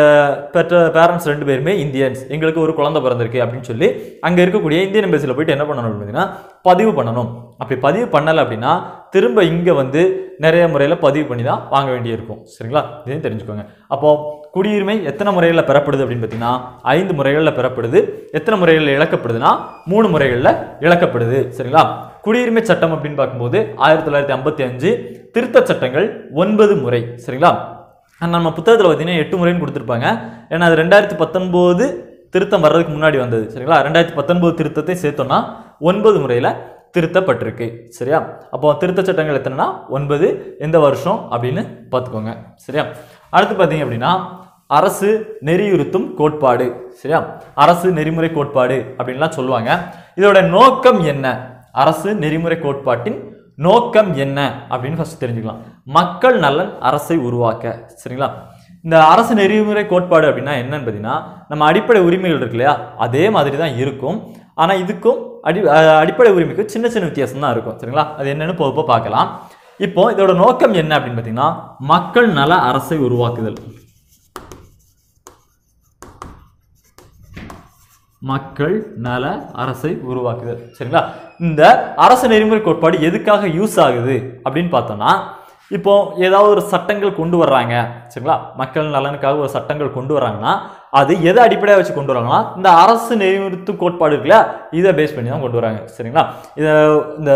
பெற்ற பேரண்ட்ஸ் 2 பேருமே இந்தியன்ஸ், எங்களுக்கு ஒரு குழந்தை பிறந்திருக்கு அப்படின்னு சொல்லி அங்க இருக்கக்கூடிய இந்தியன் எம்பசியில் போயிட்டு என்ன பண்ணணும் அப்படின்னா பதிவு பண்ணணும். அப்படி பதிவு பண்ணலை அப்படின்னா திரும்ப இங்க வந்து நிறைய முறையில் பதிவு பண்ணி தான் வாங்க வேண்டியிருக்கும். சரிங்களா? இதையும் தெரிஞ்சுக்கோங்க. அப்போ குடியுரிமை எத்தனை முறைகளில் பெறப்படுது அப்படின்னு பார்த்தீங்கன்னா 5 முறைகளில் பெறப்படுது. எத்தனை முறைகளில் இழக்கப்படுதுன்னா 3 முறைகளில் இழக்கப்படுது. சரிங்களா? குடியுரிமை சட்டம் அப்படின்னு பார்க்கும்போது 1955, திருத்த சட்டங்கள் 9 முறை. சரிங்களா? நம்ம புத்தகத்தில் பார்த்தீங்கன்னா 8 முறைன்னு கொடுத்துருப்பாங்க. ஏன்னா அது 2019 திருத்தம் வர்றதுக்கு முன்னாடி வந்தது. சரிங்களா? 2019 திருத்தத்தை சேர்த்தோம்னா 9 முறையில் திருத்தப்பட்டிருக்கு. சரியா? அப்போ திருத்த சட்டங்கள் எத்தனைனா 9, எந்த வருஷம் அப்படின்னு பார்த்துக்கோங்க. சரியா? அடுத்து பார்த்தீங்க அப்படின்னா அரசு நெறியுறுத்தும் கோட்பாடு. சரியா? அரசு நெறிமுறை கோட்பாடு அப்படின்லாம் சொல்லுவாங்க. இதோட நோக்கம் என்ன, அரசு நெறிமுறை கோட்பாட்டின் நோக்கம் என்ன அப்படின்னு ஃபர்ஸ்ட் தெரிஞ்சுக்கலாம். மக்கள் நலன் அரசை உருவாக்க. சரிங்களா? இந்த அரசு நெறிமுறை கோட்பாடு அப்படின்னா என்னன்னு பார்த்தீங்கன்னா நம்ம அடிப்படை உரிமைகள் இருக்கு இல்லையா, அதே மாதிரி தான் இருக்கும். ஆனால் இதுக்கும் அடிப்படை உரிமைக்கு சின்ன சின்ன வித்தியாசம் தான் இருக்கும். சரிங்களா? அது என்னன்னு போக பார்க்கலாம். இப்போ இதோட நோக்கம் என்ன அப்படின்னு பார்த்தீங்கன்னா மக்கள் நல அரசை உருவாக்குதல். மக்கள் நல அரசை உருவாக்குதல். சரிங்களா? இந்த அரசு நெறிமுறை கோட்பாடு எதுக்காக யூஸ் ஆகுது அப்படின்னு பார்த்தோம்னா இப்போ ஏதாவது ஒரு சட்டங்கள் கொண்டு வர்றாங்க. சரிங்களா? மக்கள் நலனுக்காக ஒரு சட்டங்கள் கொண்டு வர்றாங்கன்னா அது எதை அடிப்படையாக வச்சு கொண்டு வராங்கன்னா இந்த அரசு நெறிமுறை கோட்பாடு இருக்குல்ல, இதை பேஸ் பண்ணி தான் கொண்டு வராங்க. சரிங்களா?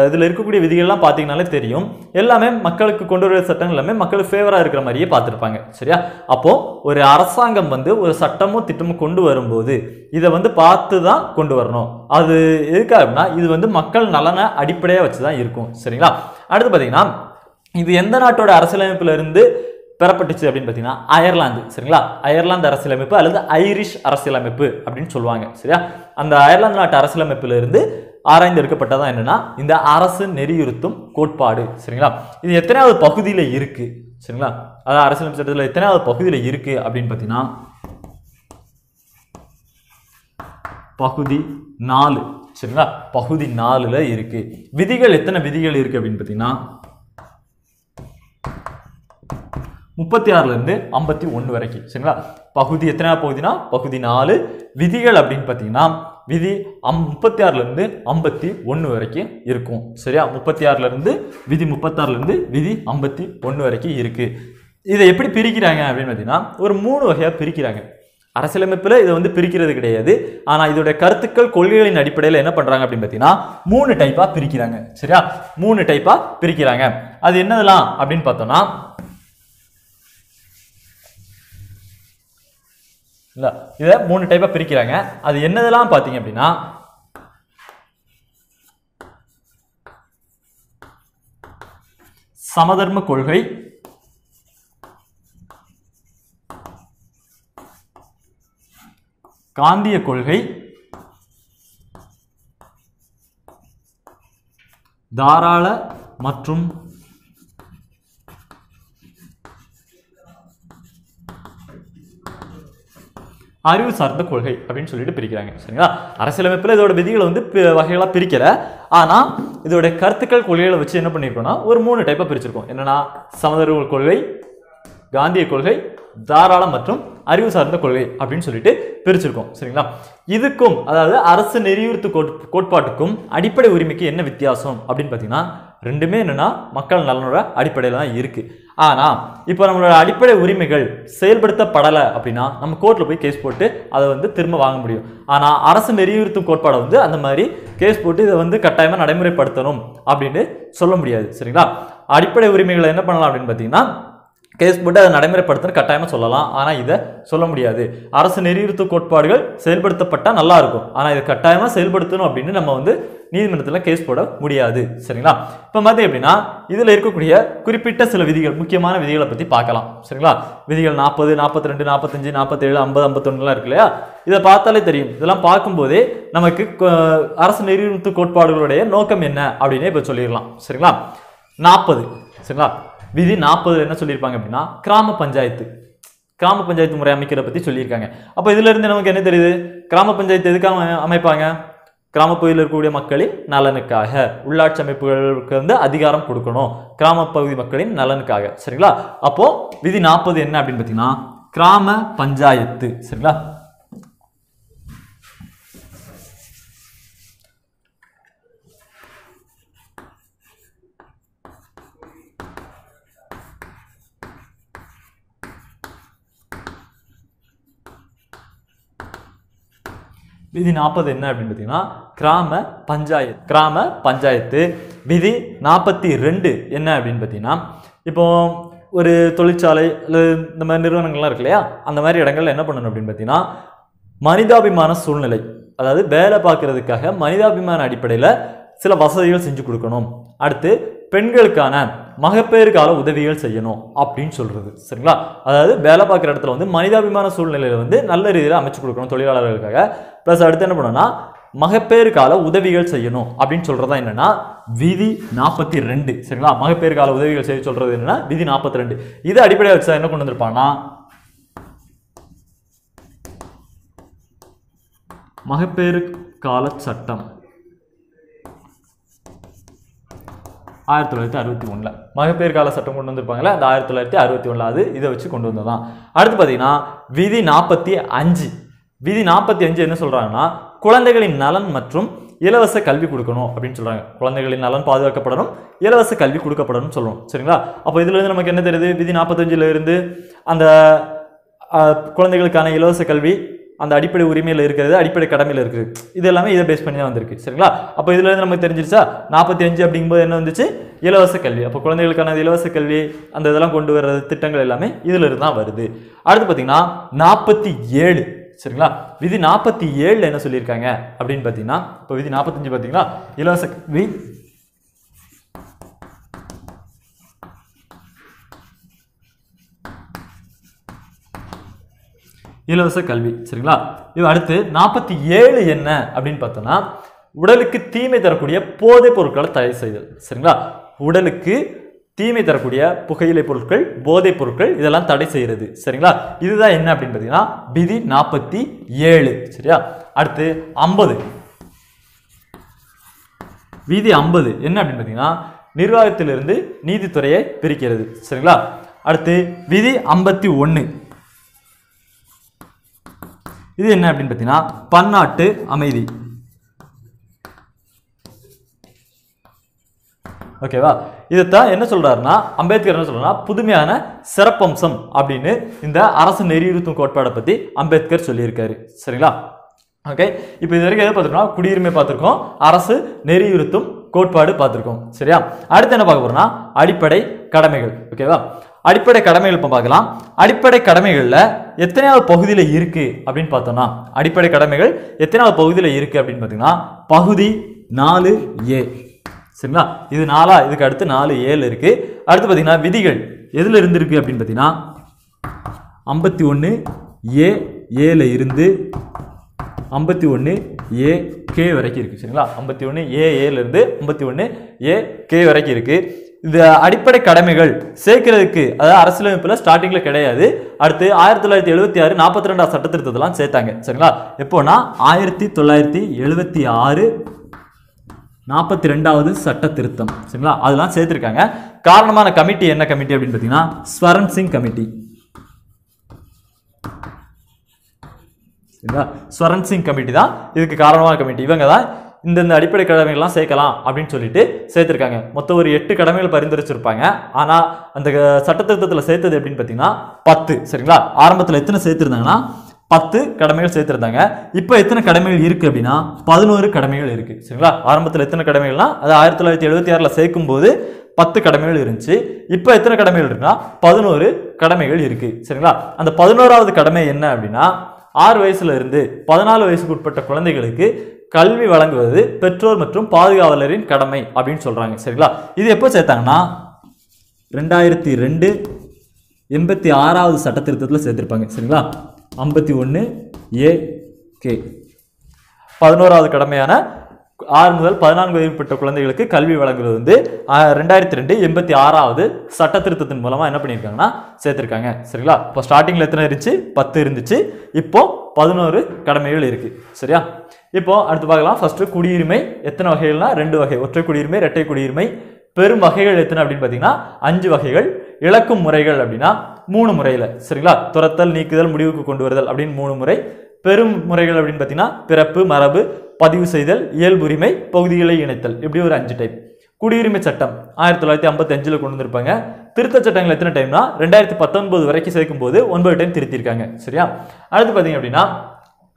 இதில் இருக்கக்கூடிய விதிகள்லாம் பார்த்தீங்கன்னாலே தெரியும். எல்லாமே மக்களுக்கு கொண்டு வர சட்டங்கள் எல்லாமே மக்களுக்கு ஃபேவராக இருக்கிற மாதிரியே பார்த்துருப்பாங்க. சரியா? அப்போ ஒரு அரசாங்கம் வந்து ஒரு சட்டமோ திட்டமோ கொண்டு வரும்போது இதை வந்து பார்த்து தான் கொண்டு வரணும். அது எதுக்காக அப்படின்னா இது வந்து மக்கள் நலனை அடிப்படையாக வச்சு தான் இருக்கும். சரிங்களா? அடுத்து பார்த்தீங்கன்னா இது எந்த நாட்டோட அரசியலமைப்புல இருந்து பெறப்பட்டுச்சு அப்படின்னு பார்த்தீங்கன்னா அயர்லாந்து. சரிங்களா? அயர்லாந்து அரசியலமைப்பு அல்லது ஐரிஷ் அரசியலமைப்பு அப்படின்னு சொல்லுவாங்க. சரியா? அந்த அயர்லாந்து நாட்டு அரசியலமைப்புல இருந்து ஆராய்ந்து எடுக்கப்பட்டதான் என்னன்னா இந்த அரசு நெறியுறுத்தும் கோட்பாடு. சரிங்களா? இது எத்தனையாவது பகுதியில் இருக்கு? சரிங்களா? அதாவது அரசியலமைப்பு சட்டத்தில் எத்தனையாவது பகுதியில் இருக்கு அப்படின்னு பார்த்தீங்கன்னா பகுதி 4. சரிங்களா? பகுதி 4ல இருக்கு. விதிகள் எத்தனை விதிகள் இருக்கு அப்படின்னு பார்த்தீங்கன்னா 36ல இருந்து 51 வரைக்கும். சரிங்களா? பகுதி எத்தனை பகுதினா பகுதி 4. விதிகள் அப்படின்னு பார்த்தீங்கன்னா விதி 36ல இருந்து 51 வரைக்கும் இருக்கும். சரியா? 36ல இருந்து விதி 36ல இருந்து விதி 51 வரைக்கும் இருக்கு. இதை எப்படி பிரிக்கிறாங்க அப்படின்னு பார்த்தீங்கன்னா ஒரு 3 வகையாக பிரிக்கிறாங்க. அரசியலமைப்புல இதை வந்து பிரிக்கிறது கிடையாது. ஆனால் இதோட கருத்துக்கள் கொள்கைகளின் அடிப்படையில் என்ன பண்றாங்க அப்படின்னு பார்த்தீங்கன்னா 3 டைப்பா பிரிக்கிறாங்க. சரியா? 3 டைப்பா பிரிக்கிறாங்க. அது என்னதெல்லாம் அப்படின்னு பார்த்தோம்னா இல்ல இதை 3 டைப்பா பிரிக்கிறாங்க. அது என்னதெல்லாம் பார்த்தீங்க அப்படின்னா சமதர்ம கொள்கை, காந்திய கொள்கை, தாராள மற்றும் அறிவு சார்ந்த கொள்கை அப்படின்னு சொல்லிட்டு பிரிக்கிறாங்க. சரிங்களா? அரசியலமைப்பில் இதோட விதிகளை வந்து வகைகளாக பிரிக்கல. ஆனால் இதோட கருத்துக்கள் கொள்கைகளை வச்சு என்ன பண்ணியிருக்கோம்னா ஒரு 3 டைப்பாக பிரிச்சிருக்கோம். என்னன்னா சமதர்ம கொள்கை, காந்திய கொள்கை, தாராள மற்றும் அறிவு சார்ந்த கொள்கை அப்படின்னு சொல்லிட்டு பிரிச்சிருக்கோம். சரிங்களா? இதுக்கும் அதாவது அரசு நெறியுறுத்து கோட்பாட்டுக்கும் அடிப்படை உரிமைக்கு என்ன வித்தியாசம் அப்படின்னு பார்த்தீங்கன்னா ரெண்டுமே என்னன்னா மக்கள் நலனோட அடிப்படையில் தான் இருக்கு. ஆனா இப்போ நம்மளோட அடிப்படை உரிமைகள் செயல்படுத்தப்படலை அப்படின்னா நம்ம கோர்ட்ல போய் கேஸ் போட்டு அதை வந்து திரும்ப வாங்க முடியும். ஆனா அரசு நெறியுறுத்தும் கோட்பாடை வந்து அந்த மாதிரி கேஸ் போட்டு இதை வந்து கட்டாயமா நடைமுறைப்படுத்தணும் அப்படின்னு சொல்ல முடியாது. சரிங்களா? அடிப்படை உரிமைகளை என்ன பண்ணலாம் அப்படின்னு பார்த்தீங்கன்னா கேஸ் போட்டு அதை நடைமுறைப்படுத்தணும் கட்டாயமா சொல்லலாம். ஆனா இதை சொல்ல முடியாது. அரசு நெறியுறுத்தும் கோட்பாடுகள் செயல்படுத்தப்பட்டா நல்லா இருக்கும். ஆனா இதை கட்டாயமா செயல்படுத்தணும் அப்படின்னு நம்ம வந்து நீதிமன்றத்தில் கேஸ் போட முடியாது. சரிங்களா? இப்போ மாதிரி எப்படின்னா இதுல இருக்கக்கூடிய குறிப்பிட்ட சில விதிகள், முக்கியமான விதிகளை பத்தி பார்க்கலாம். சரிங்களா? விதிகள் 40, 42, 45, 47, 50, 51 இருக்கு இல்லையா? இதை பார்த்தாலே தெரியும். இதெல்லாம் பார்க்கும்போதே நமக்கு அரசு நெறியுறுத்தும் கோட்பாடுகளுடைய நோக்கம் என்ன அப்படின்னு இப்ப சொல்லிடலாம். சரிங்களா? 40 சரிங்களா? விதி 40 என்ன சொல்லியிருப்பாங்க அப்படின்னா கிராம பஞ்சாயத்து முறை அமைக்கிறத பத்தி சொல்லியிருக்காங்க. அப்ப இதுல இருந்து நமக்கு என்ன தெரியுது? கிராம பஞ்சாயத்து எதுக்காக அமைப்பாங்க? கிராமப்பகுதியில் இருக்கக்கூடிய மக்களின் நலனுக்காக, உள்ளாட்சி அமைப்புகளுக்கு வந்து அதிகாரம் கொடுக்கணும், கிராம பகுதி மக்களின் நலனுக்காக. சரிங்களா? அப்போ விதி 40 என்ன அப்படின்னு பார்த்தீங்கன்னா கிராம பஞ்சாயத்து. சரிங்களா? விதி 40 என்ன அப்படின்னு பார்த்தீங்கன்னா கிராம பஞ்சாயத்து. விதி 42 என்ன அப்படின்னு பார்த்தீங்கன்னா இப்போ ஒரு தொழிற்சாலை அல்லது இந்த மாதிரி நிறுவனங்கள்லாம் இருக்கு இல்லையா? அந்த மாதிரி இடங்கள்ல என்ன பண்ணணும் அப்படின்னு பார்த்தீங்கன்னா மனிதாபிமான சூழ்நிலை, அதாவது வேலை பார்க்கறதுக்காக மனிதாபிமான அடிப்படையில் சில வசதிகள் செஞ்சு கொடுக்கணும். அடுத்து பெண்களுக்கான மகப்பேறு கால உதவிகள் செய்யணும் அப்படின்னு சொல்றது. சரிங்களா? அதாவது வேலை பார்க்குற இடத்துல வந்து மனிதாபிமான சூழ்நிலையில வந்து நல்ல ரீதியில் அமைச்சு கொடுக்கணும் தொழிலாளர்களுக்காக. பிளஸ் அடுத்து என்ன பண்ணணும்னா மகப்பேறு கால உதவிகள் செய்யணும் அப்படின்னு சொல்றதா என்னன்னா விதி 42. சரிங்களா? மகப்பேறு கால உதவிகள் செய்ய சொல்றது என்னன்னா விதி 42. இதை அடிப்படையாக வச்சா என்ன கொண்டு வந்திருப்பாங்கன்னா மகப்பேறு கால சட்டம் 1961 மகப்பேறு கால சட்டம் கொண்டு வந்திருப்பாங்களே அந்த 1961 அது இதை வச்சு கொண்டு வந்ததான். அடுத்து பார்த்தீங்கன்னா விதி 45. விதி 45 என்ன சொல்றாங்கன்னா குழந்தைகளின் நலன் மற்றும் இலவச கல்வி கொடுக்கணும் அப்படின்னு சொல்றாங்க. குழந்தைகளின் நலன் பாதுகாக்கப்படணும், இலவச கல்வி கொடுக்கப்படணும் சொல்லணும். சரிங்களா? அப்போ இதுல இருந்து நமக்கு என்ன தெரியுது? விதி 45 இருந்து அந்த குழந்தைகளுக்கான இலவச கல்வி அந்த அடிப்படை உரிமையில் இருக்கிறது, அடிப்படை கடமையில் இருக்குது. இது எல்லாமே இதை பேஸ் பண்ணி தான் வந்திருக்கு. சரிங்களா? அப்போ இதுல இருந்து நமக்கு தெரிஞ்சிருச்சா 45 அப்படிங்கும்போது என்ன வந்துச்சு? இலவச கல்வி. அப்போ குழந்தைகளுக்கான இலவச கல்வி அந்த இதெல்லாம் கொண்டு வர்றது திட்டங்கள் எல்லாமே இதுல இருந்து தான் வருது. அடுத்து பார்த்தீங்கன்னா 47. சரிங்களா? விதி 47 என்ன சொல்லியிருக்காங்க அப்படின்னு பார்த்தீங்கன்னா இப்போ விதி 45 பார்த்தீங்கன்னா இலவச கல்வி இலவச கல்வி. சரிங்களா? இது அடுத்து 47 என்ன அப்படின்னு பார்த்தோம்னா உடலுக்கு தீமை தரக்கூடிய போதைப் பொருட்களை தடை செய்தல். சரிங்களா? உடலுக்கு தீமை தரக்கூடிய புகையிலை பொருட்கள், போதைப் பொருட்கள் இதெல்லாம் தடை செய்யறது. சரிங்களா? இதுதான் என்ன அப்படின்னு பார்த்தீங்கன்னா விதி 47. சரியா? அடுத்து 50. விதி 50 என்ன அப்படின்னு பார்த்தீங்கன்னா நிர்வாகத்திலிருந்து நீதித்துறையை பிரிக்கிறது. சரிங்களா? அடுத்து விதி 51. இது என்ன அப்படின்னு பார்த்தீங்கன்னா பன்னாட்டு அமைதி. ஓகேவா? இதைத்தான் என்ன சொல்றாருன்னா அம்பேத்கர் என்ன சொல்றாருன்னா புதுமையான சிறப்பம்சம் அப்படின்னு இந்த அரசு நெறியுறுத்தும் கோட்பாடை பத்தி அம்பேத்கர் சொல்லியிருக்காரு. சரிங்களா? ஓகே, இப்போ இது வரைக்கும் எதை பார்த்துருக்கோம்? குடியுரிமை பார்த்துருக்கோம், அரசு நெறியுறுத்தும் கோட்பாடு பார்த்துருக்கோம். சரியா? அடுத்து என்ன பார்க்க போறோம்னா அடிப்படை கடமைகள். ஓகேவா? அடிப்படை கடமைகள் இப்போ பார்க்கலாம். அடிப்படை கடமைகள்ல எத்தனையாவது பகுதியில் இருக்கு அப்படின்னு பார்த்தோம்னா அடிப்படை கடமைகள் எத்தனையாவது பகுதியில் இருக்கு அப்படின்னு பார்த்தீங்கன்னா பகுதி 4A. சரிங்களா? இது 4, இதுக்கு அடுத்து 4A இருக்கு. அடுத்து பார்த்தீங்கன்னா விதிகள் எதுல இருந்து இருக்கு அப்படின்னு பார்த்தீங்கன்னா 51A இருந்து 51 ஏ கே வரைக்கும் இருக்குது. சரிங்களா, 51 ஏலேருந்து 51 ஏ கே வரைக்கும் இருக்குது. இந்த அடிப்படை கடமைகள் சேர்க்கிறதுக்கு அதாவது அரசியலமைப்பில் ஸ்டார்டிங்கில் கிடையாது. அடுத்து 1976 42ஆம் சட்ட திருத்தத்தெல்லாம் சேர்த்தாங்க. சரிங்களா, எப்போனா 1976 42வது சட்ட திருத்தம். சரிங்களா, அதெல்லாம் சேர்த்துருக்காங்க. காரணமான கமிட்டி என்ன கமிட்டி அப்படின்னு பார்த்தீங்கன்னா ஸ்வரன் சிங் கமிட்டி. சரிங்களா, ஸ்வரன் சிங் கமிட்டி தான் இதுக்கு காரணமான கமிட்டி. இவங்க தான் இந்த அடிப்படை கடமைகள்லாம் சேர்க்கலாம் அப்படின்னு சொல்லிட்டு சேர்த்துருக்காங்க. மொத்தம் ஒரு 8 கடமைகள் பரிந்துரைச்சிருப்பாங்க. ஆனால் அந்த சட்டத்திருத்தத்தில் சேர்த்தது எப்படின்னு பார்த்தீங்கன்னா 10. சரிங்களா, ஆரம்பத்தில் எத்தனை சேர்த்துருந்தாங்கன்னா 10 கடமைகள் சேர்த்துருந்தாங்க. இப்போ எத்தனை கடமைகள் இருக்குது அப்படின்னா 11 கடமைகள் இருக்குது. சரிங்களா, ஆரம்பத்தில் எத்தனை கடமைகள்னா அது 1976 சேர்க்கும் போது 10 கடமைகள் இருந்துச்சு. இப்போ எத்தனை கடமைகள் இருக்குன்னா 11 கடமைகள் இருக்குது. சரிங்களா, அந்த 11வது கடமை என்ன அப்படின்னா 6 வயசுல இருந்து 14 வயசுக்கு உட்பட்ட குழந்தைகளுக்கு கல்வி வழங்குவது பெற்றோர் மற்றும் பாதுகாவலரின் கடமை அப்படின்னு சொல்றாங்க. சரிங்களா, இது எப்போ சேர்த்தாங்கன்னா 2002 86வது சட்ட திருத்தத்தில் சேர்த்திருப்பாங்க. சரிங்களா, 51 ஏ கே 11வது கடமையான 6 முதல் 14 வயதுப்பட்ட குழந்தைகளுக்கு கல்வி வழங்குவது வந்து 2002 86வது சட்ட திருத்தத்தின் மூலமா என்ன பண்ணியிருக்காங்கன்னா சேர்த்திருக்காங்க. சரிங்களா, இப்போ ஸ்டார்டிங்ல எத்தனை இருந்துச்சு 10 இருந்துச்சு, இப்போ 11 கடமைகள் இருக்கு. சரியா, இப்போ அடுத்து பார்க்கலாம். ஃபர்ஸ்ட் குடியுரிமை எத்தனை வகைகள்னா 2 வகை, ஒற்றை குடியுரிமை இரட்டை குடியுரிமை. பெரும் வகைகள் எத்தனை அப்படின்னு பார்த்தீங்கன்னா 5 வகைகள். இழக்கும் முறைகள் அப்படின்னா 3 முறையில். சரிங்களா, துரத்தல் நீக்குதல் முடிவுக்கு கொண்டு வருதல் அப்படின்னு 3 முறை. பெரும் முறைகள் அப்படின்னு பார்த்தீங்கன்னா பிறப்பு மரபு பதிவு செய்தல் இயல்புரிமை பகுதிகளை இணைத்தல் இப்படி ஒரு 5 டைப். குடியுரிமை சட்டம் 1955 கொண்டு வந்திருப்பாங்க. திருத்த சட்டங்கள் எத்தனை டைம்னா 2019 வரைக்கும் சேர்க்கும் போது 9 டைம் திருத்திருக்காங்க. சரியா, அடுத்து பார்த்தீங்க அப்படின்னா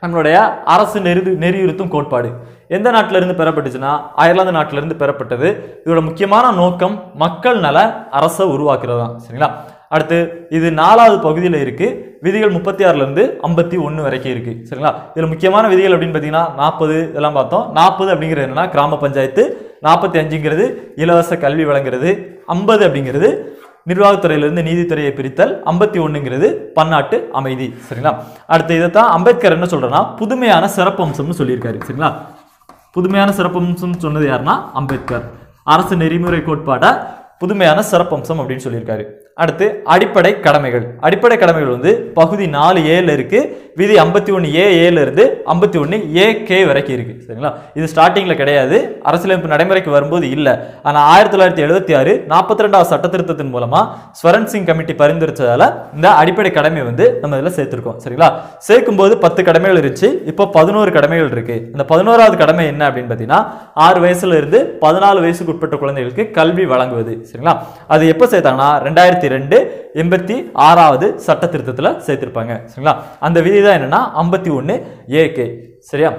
நம்மளுடைய அரசு நெறியுறுத்தும் கோட்பாடு எந்த நாட்டிலிருந்து பெறப்பட்டுச்சுன்னா அயர்லாந்து நாட்டிலிருந்து பெறப்பட்டது. இதோட முக்கியமான நோக்கம் மக்கள் நல அரசை உருவாக்குறது தான். சரிங்களா, அடுத்து இது 4வது பகுதியில் இருக்கு. விதிகள் 36லேருந்து 51 வரைக்கும் இருக்கு. சரிங்களா, இதில் முக்கியமான விதிகள் அப்படின்னு பார்த்தீங்கன்னா 40 இதெல்லாம் பார்த்தோம். 40 அப்படிங்கிறது என்னன்னா கிராம பஞ்சாயத்து, 45ங்கிறது இலவச கல்வி வழங்குறது, 50 அப்படிங்கிறது நிர்வாகத்துறையிலிருந்து நீதித்துறையை பிரித்தல், 51ங்கிறது பன்னாட்டு அமைதி. சரிங்களா, அடுத்து இதைத்தான் அம்பேத்கர் என்ன சொல்றேன்னா புதுமையான சிறப்பம்சம்னு சொல்லியிருக்காரு. சரிங்களா, புதுமையான சிறப்பம்சம் சொன்னது யாருன்னா அம்பேத்கர். அரசு நெறிமுறை கோட்பாடை புதுமையான சிறப்பம்சம் அப்படின்னு சொல்லியிருக்காரு. அடுத்து அடிப்படை கடமைகள். அடிப்படை கடமைகள் வந்து பகுதி 4A இருக்கு. விதி 51 ஏல இருந்து 51 AK வரைக்கும் இருக்கு. சரிங்களா, இது ஸ்டார்டிங்ல கிடையாது, அரசியலமைப்பு நடைமுறைக்கு வரும்போது இல்லை. ஆனால் 1976 42வது சட்ட திருத்தத்தின் மூலமா ஸ்வரன் சிங் கமிட்டி பரிந்துரைச்சதால இந்த அடிப்படை கடமை வந்து நம்ம இதில் சேர்த்திருக்கோம். சரிங்களா, சேர்க்கும் போது 10 கடமைகள் இருந்துச்சு, இப்போ 11 கடமைகள் இருக்கு. இந்த 11வது கடமை என்ன அப்படின்னு பார்த்தீங்கன்னா 6 வயசுல இருந்து 14 வயசுக்கு உட்பட்ட குழந்தைகளுக்கு கல்வி வழங்குவது. சரிங்களா, அது எப்போ சேர்த்தாங்கன்னா 2002 86வது சட்ட திருத்தத்தில் சேர்த்திருப்பாங்க. சரிங்களா, அந்த விதி தான் என்னன்னா 51 AK. சரியா,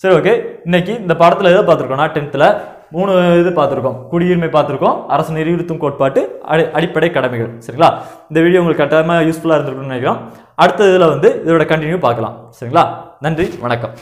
சரி ஓகே. இன்னைக்கு இந்த பாடத்தில் எதை பார்த்துருக்கோம்னா 10th 3 இது பார்த்துருக்கோம். குடியுரிமை பார்த்துருக்கோம், அரசு நெறியுறுத்தும் கோட்பாட்டு, அடிப்படை கடமைகள். சரிங்களா, இந்த வீடியோ உங்களுக்கு கட்டாயமாக யூஸ்ஃபுல்லாக இருந்திருக்கும்னு நினைக்கிறோம். அடுத்த இதில் வந்து இதோட கண்டினியூ பார்க்கலாம். சரிங்களா, நன்றி, வணக்கம்.